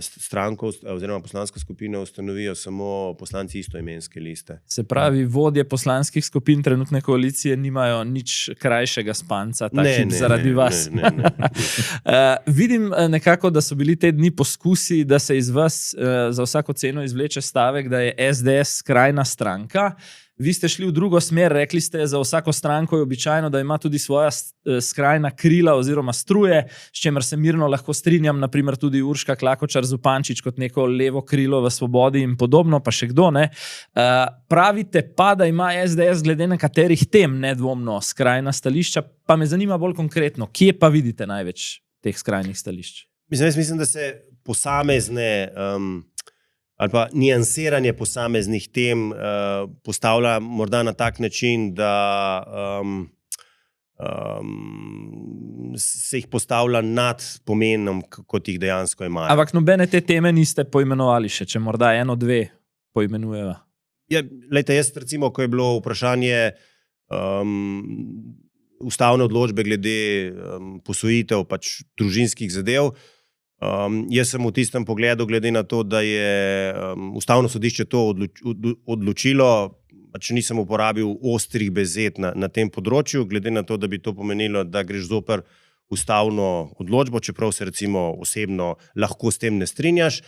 stranko oziroma poslansko skupino ustanovijo samo poslanci istoimenske liste. Se pravi, vodje poslanskih skupin trenutne koalicije nimajo nič krajšega spanca, zaradi vas. Ne. Vidim nekako, da so bili te dni poskusi, da se iz vas za vsako ceno izvleče stavek, da je SDS skrajna stranka. Vi ste šli v drugo smer, rekli ste, za vsako stranko je običajno, da ima tudi svoja skrajna krila oziroma struje, s čemer se mirno lahko strinjam, naprimer tudi Urška Klakočar Zupančič kot neko levo krilo v Svobodi in podobno, pa še kdo ne. Pravite pa, da ima SDS glede nekaterih tem nedvomno skrajna stališča, pa me zanima bolj konkretno, kje pa vidite največ teh skrajnih stališč? Mislim, da se posamezne ali pa niansiranje posameznih tem postavlja morda na tak način, da se jih postavlja nad pomenom, kot jih dejansko imajo. Ampak nobene te teme niste poimenovali še, če morda eno, dve poimenujejo. Ja, lejte, jaz recimo, ko je bilo vprašanje ustavne odločbe glede posvojitev pač družinskih zadev, jaz sem v tistem pogledu, glede na to, da je ustavno sodišče to odločilo, pač nisem uporabil ostrih besed na tem področju, glede na to, da bi to pomenilo, da greš zoper ustavno odločbo, čeprav se recimo osebno lahko s tem ne strinjaš.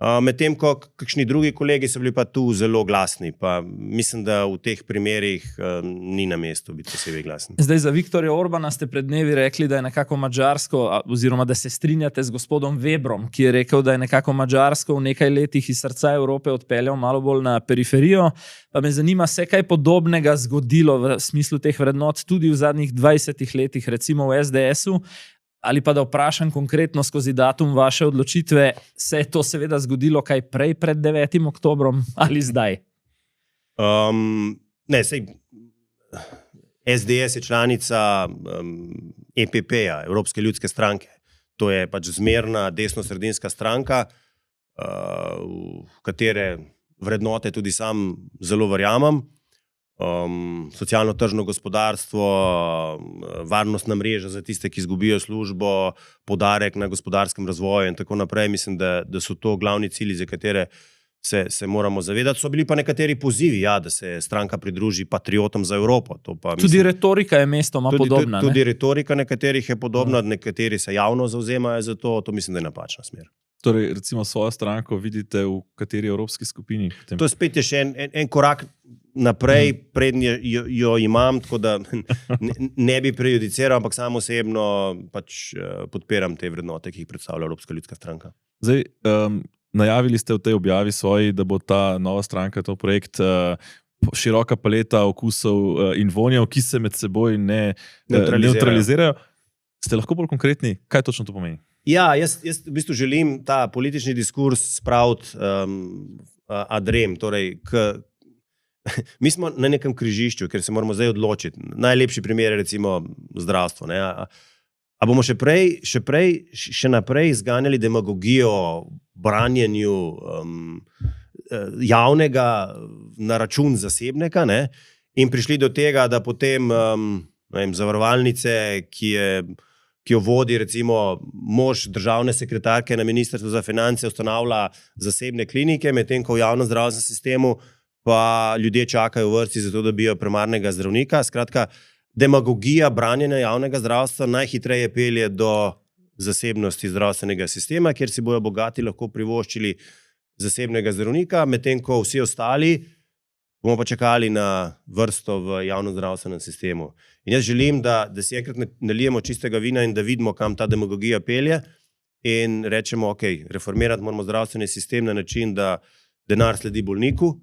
Medtem ko kakšni drugi kolegi so bili pa tu zelo glasni, pa mislim, da v teh primerih ni na mestu biti posebej glasni. Zdaj za Viktorja Orbana ste pred dnevi rekli, da je nekako Madžarsko, oziroma da se strinjate z gospodom Webrom, ki je rekel, da je nekako Madžarsko v nekaj letih iz srca Evrope odpeljal malo bolj na periferijo. Pa me zanima, se kaj podobnega zgodilo v smislu teh vrednot tudi v zadnjih 20 letih, recimo v SDS-u, ali pa da vprašam konkretno skozi datum vaše odločitve, se je to seveda zgodilo kaj prej pred 9. oktobrom ali zdaj? Ne, sej SDS je članica EPP-ja, Evropske ljudske stranke. To je pač zmerna desno-sredinska stranka, v katere vrednote tudi sam zelo verjamem. Socialno-tržno gospodarstvo, varnostna mreža za tiste, ki izgubijo službo, poudarek na gospodarskem razvoju in tako naprej. Mislim, da so to glavni cilji, za katere se moramo zavedati. So bili pa nekateri pozivi, ja, da se stranka pridruži patriotom za Evropo. To pa, mislim, tudi retorika je mestoma podobna. Tudi retorika nekaterih je podobna, nekateri se javno zavzemajo za to. To mislim, da je napačna smer. Torej, recimo svojo stranko vidite v kateri evropski skupini? To je spet še en korak naprej, preden jo imam, tako da ne bi prejudiciral, ampak samo osebno pač podpiram te vrednote, ki jih predstavlja Evropska ljudska stranka. Zdaj, najavili ste v tej objavi svoji, da bo ta nova stranka, to projekt, široka paleta okusov in vonjev, ki se med seboj ne neutralizirajo. Ste lahko bolj konkretni, kaj točno to pomeni? Ja, jaz v bistvu želim ta politični diskurs spraviti ad rem. Torej, mi smo na nekem križišču, ker se moramo zdaj odločiti. Najlepši primer je recimo zdravstvo. Ne? A bomo še naprej izganjali demagogijo branjenju javnega na račun zasebnega, ne? In prišli do tega, da potem zavarovalnice, ki jo vodi recimo mož državne sekretarke na Ministrstvu za finance, ustanavlja zasebne klinike, medtem ko v javnem zdravstvenem sistemu pa ljudje čakajo v vrsti za to, da dobijo primarnega zdravnika. Skratka, demagogija branjenja javnega zdravstva najhitreje pelje do zasebnosti zdravstvenega sistema, kjer si bojo bogati lahko privoščili zasebnega zdravnika, medtem ko vsi ostali bomo pa čakali na vrsto v javnem zdravstvenem sistemu. In jaz želim, da si enkrat nalijemo čistega vina in da vidimo, kam ta demagogija pelje in rečemo, ok, reformirati moramo zdravstveni sistem na način, da denar sledi bolniku,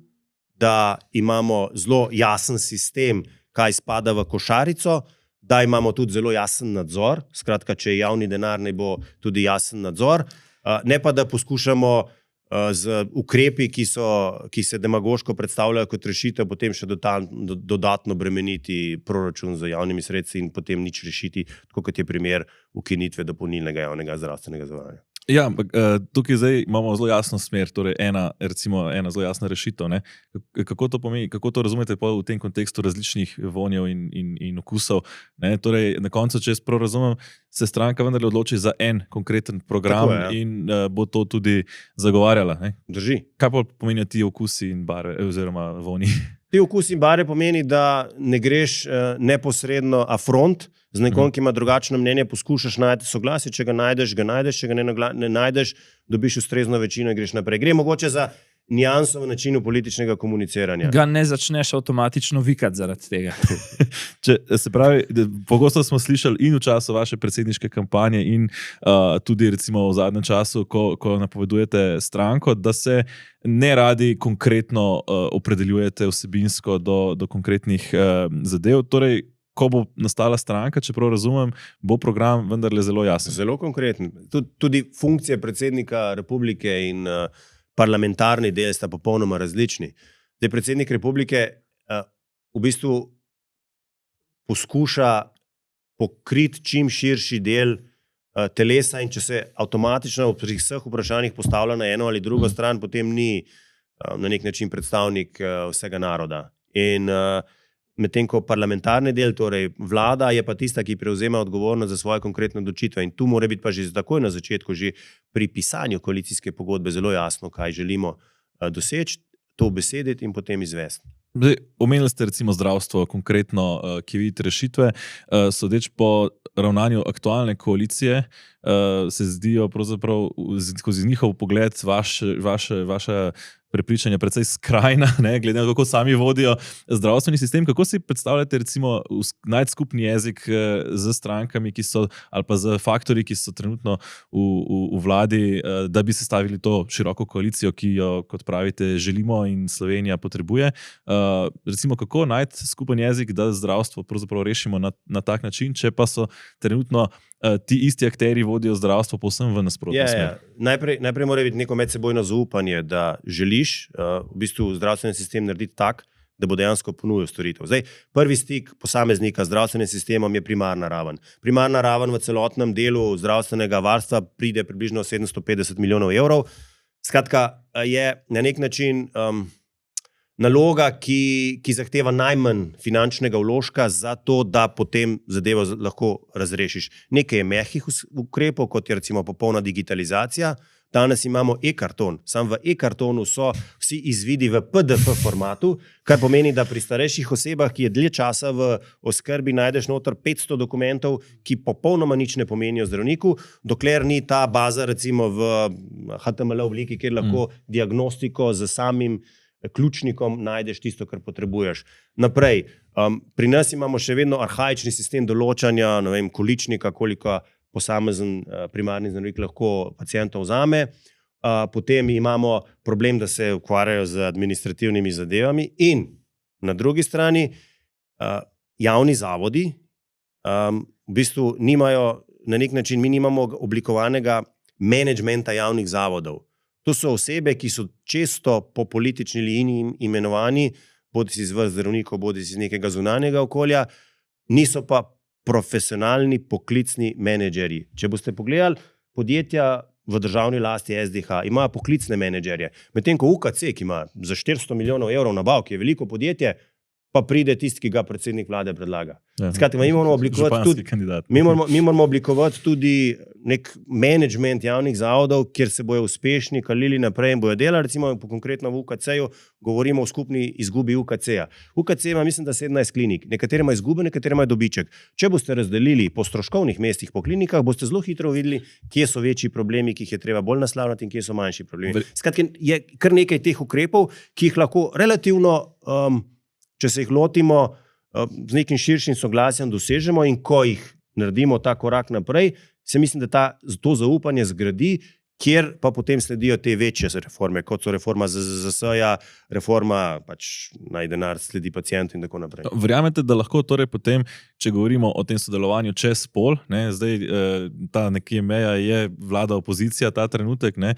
da imamo zelo jasen sistem, kaj spada v košarico, da imamo tudi zelo jasen nadzor, skratka, če je javni denar, ne bo tudi jasen nadzor, ne pa da poskušamo z ukrepi, ki se demagoško predstavljajo kot rešitev, potem še dodatno bremeniti proračun z javnimi sredstvi in potem nič rešiti, tako kot je primer ukinitve dopolnilnega javnega zdravstvenega zavarovanja. Ja, tukaj zdaj imamo zelo jasno smer, torej ena zelo jasna rešitev. Ne? Kako to pomeni, kako to razumete v tem kontekstu različnih vonjev in okusov? Ne? Torej, na koncu, če jaz prav razumem, se stranka vendarle odloči za en konkreten program in bo to tudi zagovarjala. Ne? Drži. Kaj pa pomenijo ti okusi in barve oziroma vonji? Ti okusi in barve pomeni, da ne greš neposredno afront z nekom, ki ima drugačno mnenje, poskušaš najti soglasje, če ga najdeš, če ga ne najdeš, dobiš ustrezno večino in greš naprej. Gre mogoče za nijanso v načinu političnega komuniciranja. Ga ne začneš avtomatično vikati zaradi tega. Se pravi, pogosto smo slišali in v času vaše predsedniške kampanje in tudi recimo v zadnjem času, ko napovedujete stranko, da se ne radi konkretno opredeljujete vsebinsko do konkretnih zadev. Torej, ko bo nastala stranka, če prav razumem, bo program vendarle zelo jasen. Zelo konkreten. Tudi funkcije predsednika republike in parlamentarni del sta popolnoma različni. Zdaj, predsednik republike v bistvu poskuša pokriti čim širši del telesa in če se avtomatično pri vseh vprašanjih postavlja na eno ali drugo stran, potem ni na nek način predstavnik vsega naroda. In medtem ko parlamentarni del, torej vlada, je pa tista, ki prevzema odgovornost za svoje konkretne odločitve. In tu mora biti pa že takoj na začetku, že pri pisanju koalicijske pogodbe zelo jasno, kaj želimo doseči, to besediti in potem izvesti. Omenili ste recimo zdravstvo, konkretno, ki vidite rešitve. Sodeč po ravnanju aktualne koalicije, se zdijo pravzaprav skozi njihov pogled vaše prepričanja precej skrajna, ne, glede na to, kako sami vodijo zdravstveni sistem. Kako si predstavljate recimo najti skupni jezik z strankami, ki so, ali pa z faktorji, ki so trenutno v vladi, da bi sestavili to široko koalicijo, ki jo, kot pravite, želimo in Slovenija potrebuje? Recimo, kako najti skupen jezik, da zdravstvo pravzaprav rešimo na tak način, če pa so trenutno ti isti akteri vodijo zdravstvo povsem v nasprotno smer? Najprej mora biti neko medsebojno zaupanje, da želiš v bistvu zdravstveni sistem narediti tak, da bo dejansko ponudil storitev. Zdaj, prvi stik posameznika z zdravstvenim sistemom je primarna raven. Primarna raven v celotnem delu zdravstvenega varstva pride približno 750 milijonov evrov. Skratka, je na nek način naloga, ki zahteva najmanj finančnega vložka za to, da potem zadevo lahko razrešiš. Nekaj je mehkih ukrepov, kot je recimo popolna digitalizacija. Danes imamo e-karton. Sam v e-kartonu so vsi izvidi v PDF formatu, kar pomeni, da pri starejših osebah, ki je dlje časa v oskrbi, najdeš noter 500 dokumentov, ki popolnoma nič ne pomenijo zdravniku, dokler ni ta baza recimo v HTML obliki, kjer lahko diagnostiko z samim ključnikom najdeš tisto, kar potrebuješ. Naprej, pri nas imamo še vedno arhaični sistem določanja, ne vem, količnika, koliko posamezen primarni zdravnik lahko pacientov vzame. Potem imamo problem, da se ukvarjajo z administrativnimi zadevami in na drugi strani javni zavodi v bistvu nimajo, na nek način mi nimamo oblikovanega menedžmenta javnih zavodov. To so osebe, ki so često po politični liniji imenovani, bodi si iz vrst zdravnikov, bodi si iz nekega zunanjega okolja, niso pa profesionalni poklicni menedžerji. Če boste pogledali podjetja v državni lasti SDH, imajo poklicne menedžerje. Medtem ko UKC, ki ima za 400 milijonov evrov nabav, ki je veliko podjetje, pa pride tisti, ki ga predsednik vlade predlaga. Skratka, mi moramo oblikovati tudi nek menedžment javnih zavodov, kjer se bojo uspešni kalili naprej in bojo delali. Recimo konkretno v UKC-ju govorimo o skupni izgubi UKC-ja. UKC ima, mislim, da 17 klinik. Nekatere imajo izgube, nekatere imajo dobiček. Če boste razdelili po stroškovnih mestih, po klinikah, boste zelo hitro videli, kje so večji problemi, ki jih je treba bolj naslavljati in kje so manjši problemi. Skratka, je kar nekaj teh ukrepov, ki jih lahko relativno če se jih lotimo z nekim širšim soglasjem dosežemo in ko jih naredimo ta korak naprej, se mislim, da to zaupanje zgradi, kjer pa potem sledijo te večje reforme, kot so reforma ZZZS-ja, reforma pač naj denar sledi pacientu in tako naprej. Verjamete, da lahko torej potem, če govorimo o tem sodelovanju čez pol, ne, zdaj ta nekje meja je vlada opozicija ta trenutek, ne,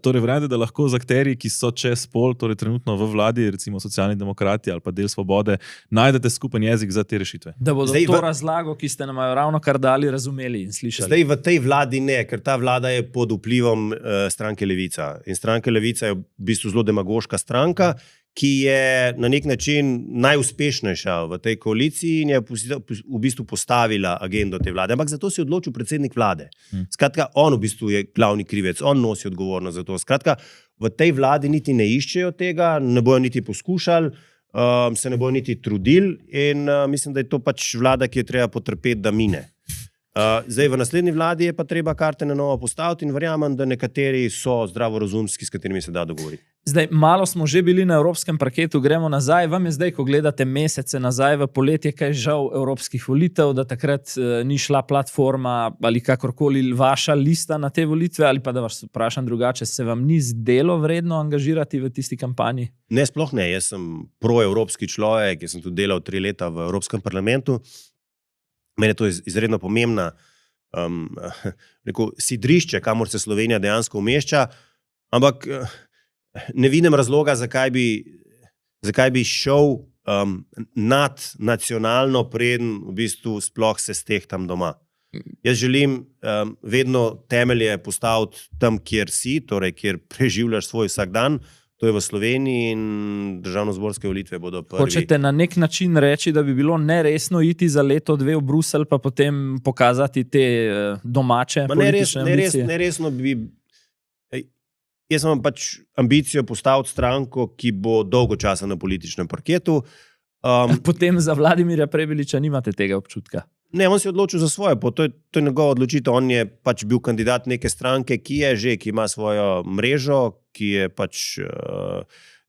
torej verjamete, da lahko z akterji, ki so čez pol, torej trenutno v vladi, recimo Socialni demokrati ali pa Del Svobode, najdete skupen jezik za te rešitve? Da bodo zdaj to razlago, ki ste nam ravno kar dali, razumeli in slišali. Zdaj v tej vladi ne, ker ta vlada je pod vplivom stranke Levica. In stranka Levica je v bistvu zelo demagoška stranka, ki je na nek način najuspešnejša v tej koaliciji in je v bistvu postavila agendo te vlade. Ampak zato se je odločil predsednik vlade. Skratka, on v bistvu je glavni krivec, on nosi odgovornost za to. Skratka, v tej vladi niti ne iščejo tega, ne bojo niti poskušali, se ne bojo niti trudili in mislim, da je to pač vlada, ki je treba potrpeti, da mine. Zdaj, v naslednji vladi je pa treba karte na novo postaviti in verjamem, da nekateri so zdravorazumski, s katerimi se da dogovoriti. Zdaj, malo smo že bili na evropskem parketu, gremo nazaj. Vam je zdaj, ko gledate mesece nazaj v poletje, kaj žal evropskih volitev, da takrat ni šla platforma ali kakorkoli vaša lista na te volitve, ali pa da vas vprašam drugače, se vam ni zdelo vredno angažirati v tisti kampanji? Ne, sploh ne. Jaz sem proevropski človek, jaz sem tudi delal 3 leta v Evropskem parlamentu. Meni je to izredno pomembna sidrišče, kamor se Slovenija dejansko umešča, ampak ne vidim razloga, zakaj bi šel nadnacionalno, preden v bistvu sploh se stehtam doma. Jaz želim vedno temelje postaviti tam, kjer si, torej kjer preživljaš svoj vsak dan, to je v Sloveniji in državnozborske volitve bodo prvi. Hočete na nek način reči, da bi bilo neresno iti za leto, dve v Bruselj, pa potem pokazati te domače politične ambicije? Neresno bi... Jaz imam pač ambicijo postaviti stranko, ki bo dolgo časa na političnem parketu. Potem za Vladimirja Prebiliča nimate tega občutka? Ne, on se je odločil za svojo pot, to je njegova odločitev. On je pač bil kandidat neke stranke, ki ima svojo mrežo, ki je pač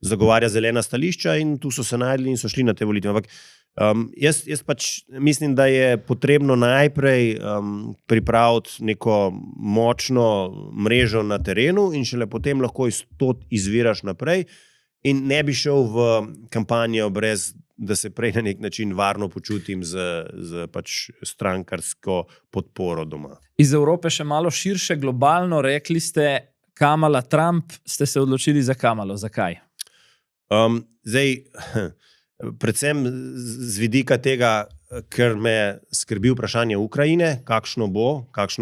zagovarja zelena stališča in tu so se najdli in so šli na te volitve. Ampak jaz pač mislim, da je potrebno najprej pripraviti neko močno mrežo na terenu in šele potem lahko izviraš naprej in ne bi šel v kampanjo brez, da se prej na nek način varno počutim z pač strankarsko podporo doma. Iz Evrope še malo širše, globalno, rekli ste Kamala Trump, ste se odločili za Kamalo. Zakaj? Predvsem z vidika tega, ker me skrbi vprašanje Ukrajine, kakšna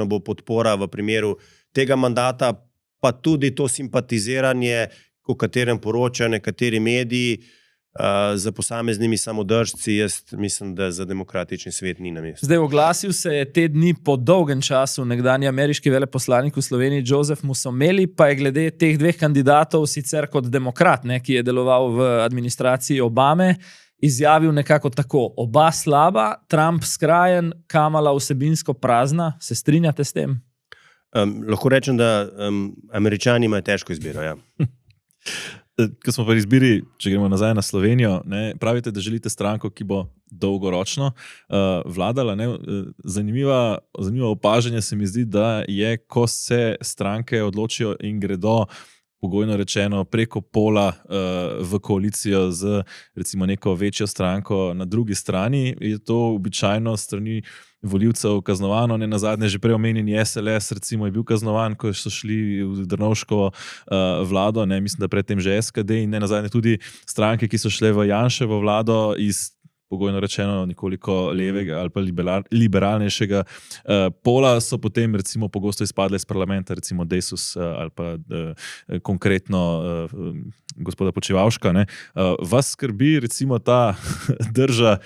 bo podpora v primeru tega mandata, pa tudi to simpatiziranje, o katerem poročajo nekateri mediji, za posameznimi samodržci, jaz mislim, da za demokratični svet ni na mestu. Zdaj, oglasil se je te dni po dolgem času nekdanji ameriški veleposlanik v Sloveniji Joseph Musomeli, pa je glede teh dveh kandidatov sicer kot demokrat, ki je deloval v administraciji Obame, izjavil nekako tako: oba slaba, Trump skrajen, Kamala vsebinsko prazna. Se strinjate s tem? Lahko rečem, da Američani imajo težko izbiro, ja. Ko smo pri izbiri, če gremo nazaj na Slovenijo, pravite, da želite stranko, ki bo dolgoročno vladala. Zanimivo opažanje se mi zdi, da je, ko se stranke odločijo in gredo, pogojno rečeno, preko pola v koalicijo z recimo neko večjo stranko na drugi strani, je to običajno strani volivcev kaznovano. Ne nazadnje že prej omenjeni SLS recimo je bil kaznovan, ko so šli v Drnovškovo vlado, mislim, da predtem že SKD, in ne nazadnje tudi stranke, ki so šle v Janševo vlado iz pogojno rečeno nekoliko levega ali pa liberalnejšega pola, so potem recimo pogosto izpadle iz parlamenta, recimo Desus ali pa konkretno gospoda Počivavška. Vas skrbi recimo ta drža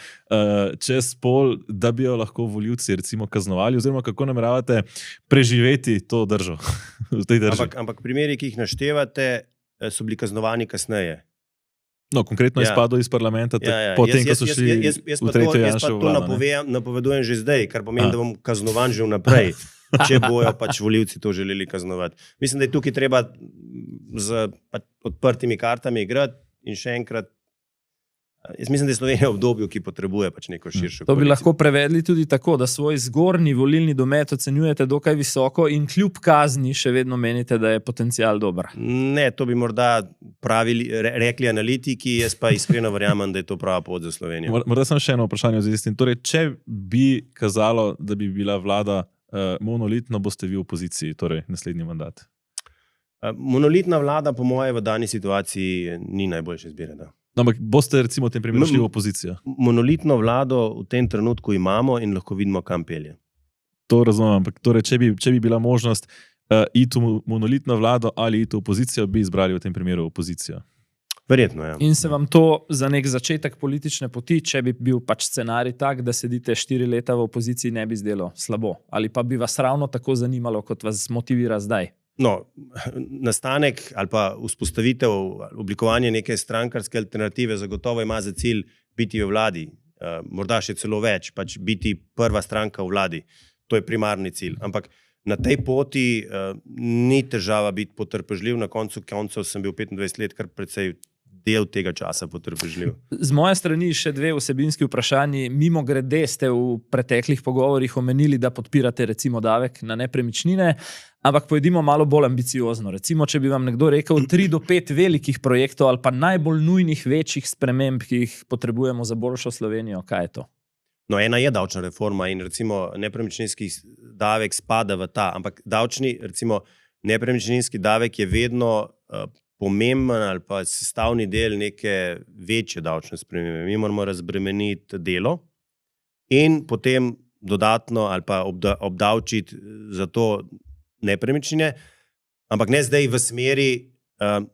čez pol, da bi jo lahko volivci recimo kaznovali, oziroma kako nameravate preživeti to držo v tej drži? Ampak primeri, ki jih naštevate, so bili kaznovani kasneje. No, konkretno izpadlo iz parlamenta, potem, ko so šli v tretjo Janševo vlado. Jaz to napovedujem že zdaj, kar pomeni, da bom kaznovan že vnaprej, če bojo pač volivci to želeli kaznovati. Mislim, da je tukaj treba z odprtimi kartami igrati in še enkrat, jaz mislim, da je Slovenija v obdobju, ki potrebuje pač neko širšo koalicijo. To bi lahko prevedli tudi tako, da svoj zgornji volilni domet ocenjujete dokaj visoko in kljub kazni še vedno menite, da je potencial dober. Ne, to bi morda rekli analitiki, jaz pa iskreno verjamem, da je to prava pot za Slovenijo. Morda sem še eno vprašanje v zvezi s tem. Torej, če bi kazalo, da bi bila vlada monolitno, boste vi v opoziciji, torej naslednji mandat? Monolitna vlada, po moje, v dani situaciji ni najboljše izbire, da. Ampak boste recimo v tem primeru šli v opozicijo? Monolitno vlado v tem trenutku imamo in lahko vidimo, kam pelje. To razumem, ampak torej, če bi bila možnost iti v monolitno vlado ali iti v opozicijo, bi izbrali v tem primeru opozicijo? Verjetno, ja. In se vam to za nek začetek politične poti, če bi bil pač scenarij tak, da sedite 4 leta v opoziciji, ne bi zdelo slabo? Ali pa bi vas ravno tako zanimalo, kot vas motivira zdaj? No, nastanek ali pa vzpostavitev, oblikovanje neke strankarske alternative zagotovo ima za cilj biti v vladi, morda še celo več, pač biti prva stranka v vladi. To je primarni cilj. Ampak na tej poti ni težava biti potrpežljiv. Na koncu koncev sem bil 25 let kar precej del tega časa potrpežljiv. Z moje strani še 2 vsebinski vprašanji. Mimogrede ste v preteklih pogovorih omenili, da podpirate recimo davek na nepremičnine, ampak pojdimo malo bolj ambiciozno. Recimo, če bi vam nekdo rekel 3 do 5 velikih projektov ali pa najbolj nujnih večjih sprememb, ki jih potrebujemo za boljšo Slovenijo, kaj je to? No, ena je davčna reforma in recimo nepremičninski davek spada v ta, ampak nepremičninski davek je vedno pomemben ali pa sestavni del neke večje davčne spremembe. Mi moramo razbremeniti delo in potem dodatno ali pa obdavčiti za to nepremičnine, ampak ne zdaj v smeri,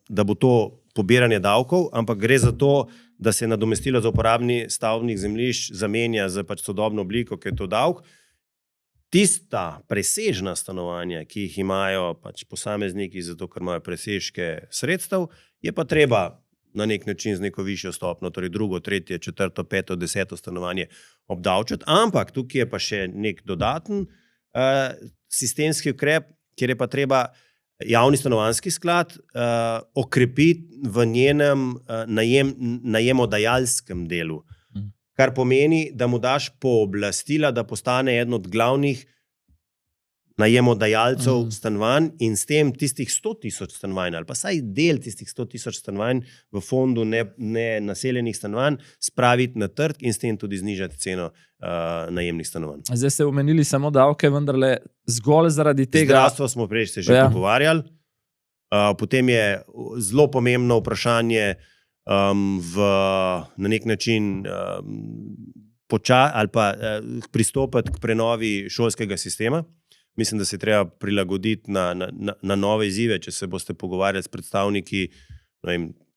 da bo to pobiranje davkov, ampak gre za to, da se nadomestilo za uporabni stavbnih zemljišč zamenja z pač sodobno obliko, ki je to davek. Tista presežna stanovanja, ki jih imajo pač posamezniki, zato ker imajo presežke sredstev, je pa treba na nek način z neko višjo stopnjo, torej drugo, tretje, četrto, peto, deseto stanovanje obdavčiti, ampak tukaj je pa še nek dodaten sistemski ukrep, kjer je pa treba javni stanovanjski sklad okrepiti v njenem najemodajalskem delu. Kar pomeni, da mu daš pooblastila, da postane eden od glavnih najemodajalcev stanovanj in s tem tistih 100,000 stanovanj ali pa saj del tistih 100,000 stanovanj v fondu nenaseljenih stanovanj spraviti na trg in s tem tudi znižati ceno najemnih stanovanj. Zdaj ste omenili samo davke, vendarle zgolj zaradi tega... Zdravstvo smo prej se že pogovarjali. Potem je zelo pomembno vprašanje na nek način ali pa pristopiti k prenovi šolskega sistema. Mislim, da se treba prilagoditi na nove izzive, če se boste pogovarjali s predstavniki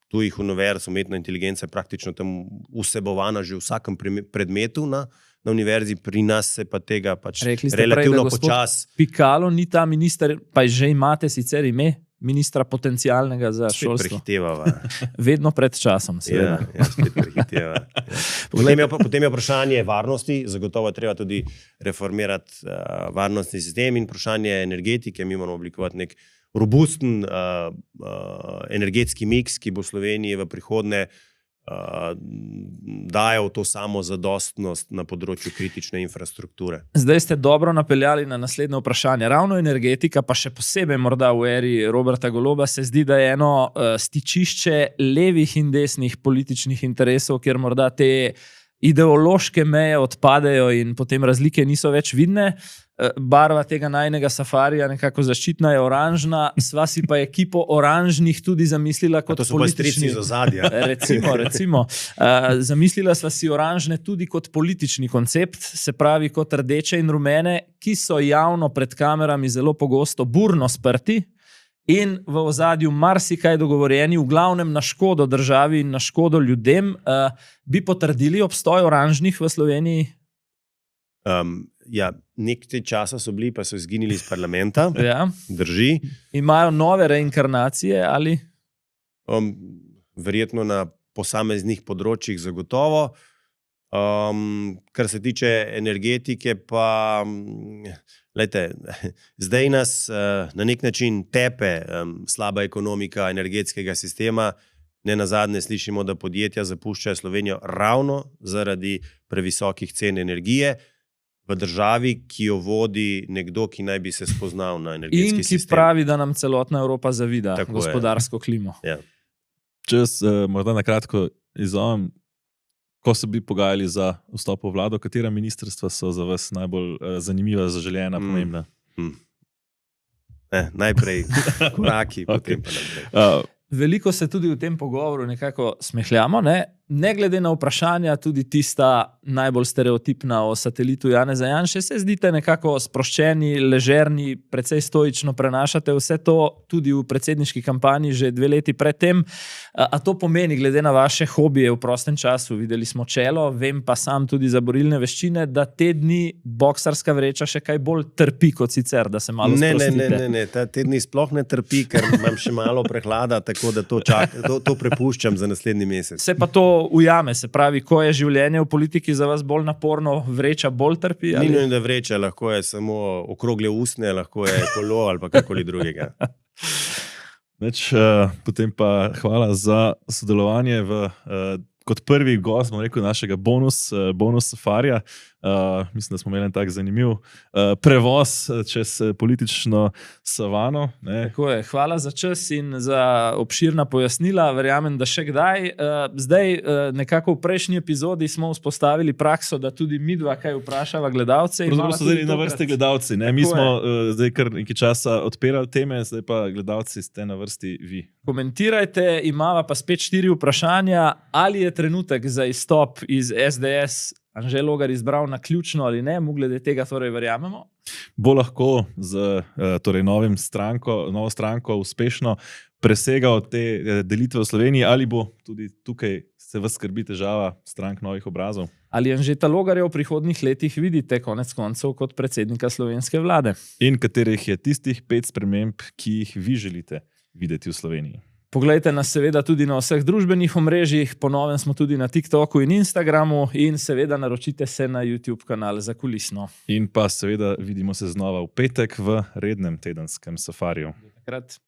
tujih univerz, umetna inteligenca je praktično tam vsebovana že v vsakem predmetu na univerzi, pri nas se pa tega pač relativno počas. Pikalo ni ta minister, pa že imate sicer ime ministra potencialnega za šolstvo. Prehitevava. Vedno pred časom, seveda. Ja, spet prehiteva. Potem je vprašanje varnosti, zagotovo treba tudi reformirati varnostni sistem in vprašanje energetike. Mi moramo oblikovati nek robusten energetski miks, ki bo Sloveniji v prihodnje dajal to samozadostnost na področju kritične infrastrukture. Zdaj ste dobro napeljali na naslednje vprašanje. Ravno energetika, pa še posebej morda v eri Roberta Goloba, se zdi, da je eno stičišče levih in desnih političnih interesov, kjer morda te ideološke meje odpadejo in potem razlike niso več vidne. Barva tega najnega safarija, nekako zaščitna, je oranžna, sva si pa ekipo oranžnih tudi zamislila kot politični... To so pa strici z ozadja. Recimo. Zamislila sva si oranžne tudi kot politični koncept, se pravi kot rdeče in rumene, ki so javno pred kamerami zelo pogosto burno sprti in v ozadju marsikaj dogovorjeni, v glavnem na škodo državi in na škodo ljudem. Bi potrdili obstoj oranžnih v Sloveniji? Ja, nekaj časa so bili, pa so izginili iz parlamenta. Ja. Drži. Imajo nove reinkarnacije ali? Verjetno na posameznih področjih zagotovo. Kar se tiče energetike, pa lejte, zdaj nas na nek način tepe slaba ekonomika energetskega sistema. Ne nazadnje slišimo, da podjetja zapuščajo Slovenijo ravno zaradi previsokih cen energije v državi, ki jo vodi nekdo, ki naj bi se spoznal na energetski sistem. In ki pravi, da nam celotna Evropa zavida Tako gospodarsko klimo. Ja. Če morda na kratko izzovem, ko se bi pogajali za vstop v vlado, katera ministrstva so za vas najbolj zanimiva, zaželjena, pomembna? Najprej koraki, potem pa naprej. Veliko se tudi v tem pogovoru nekako smehljamo, ne glede na vprašanja, tudi tista najbolj stereotipna o satelitu Janeza Janše, se zdite nekako sproščeni, ležerni, precej stoično prenašate vse to tudi v predsedniški kampanji že 2 leti predtem. A to pomeni, glede na vaše hobije v prostem času, videli smo čelo, vem pa sam tudi za borilne veščine, da te dni boksarska vreča še kaj bolj trpi kot sicer, da se malo sprostite. Ne, te dni sploh ne trpi, ker imam še malo prehlada, tako da to prepuščam za naslednji mesec. Se pa to ujame, se pravi, ko je življenje v politiki za vas bolj naporno, vreča bolj trpi? Ni nujno, da vreča, lahko je samo okrogle usne, lahko je kolo ali pa kakoli drugega. Potem pa hvala za sodelovanje kot prvi gost, bomo rekel, našega bonus safarija. Mislim, da smo imeli en tak zanimiv prevoz čez politično savano. Ne. Tako je. Hvala za čas in za obširna pojasnila. Verjamem, da še kdaj. Zdaj, nekako v prejšnji epizodi smo vzpostavili prakso, da tudi midva kaj vprašava gledalce. Pravzaprav so zdaj na vrsti gledalci. Ne. Mi smo zdaj kar nekaj časa odpirali teme, zdaj pa gledalci ste na vrsti vi. Komentirajte, imava pa spet 4 vprašanja. Ali je trenutek za izstop iz SDS Anže Logar izbral na ključno ali ne, mu glede tega torej verjamemo? Bo lahko z torej novo stranko uspešno presegal te delitve v Sloveniji ali bo tudi tukaj se vas skrbi težava strank novih obrazov? Ali Anžeta Logarja v prihodnjih letih vidite konec koncev kot predsednika slovenske vlade? In katerih je tistih 5 sprememb, ki jih vi želite videti v Sloveniji? Poglejte nas seveda tudi na vseh družbenih omrežjih, po novem smo tudi na TikToku in Instagramu in seveda naročite se na YouTube kanal Za kulisno. In pa seveda vidimo se znova v petek v rednem tedenskem safariju. Takrat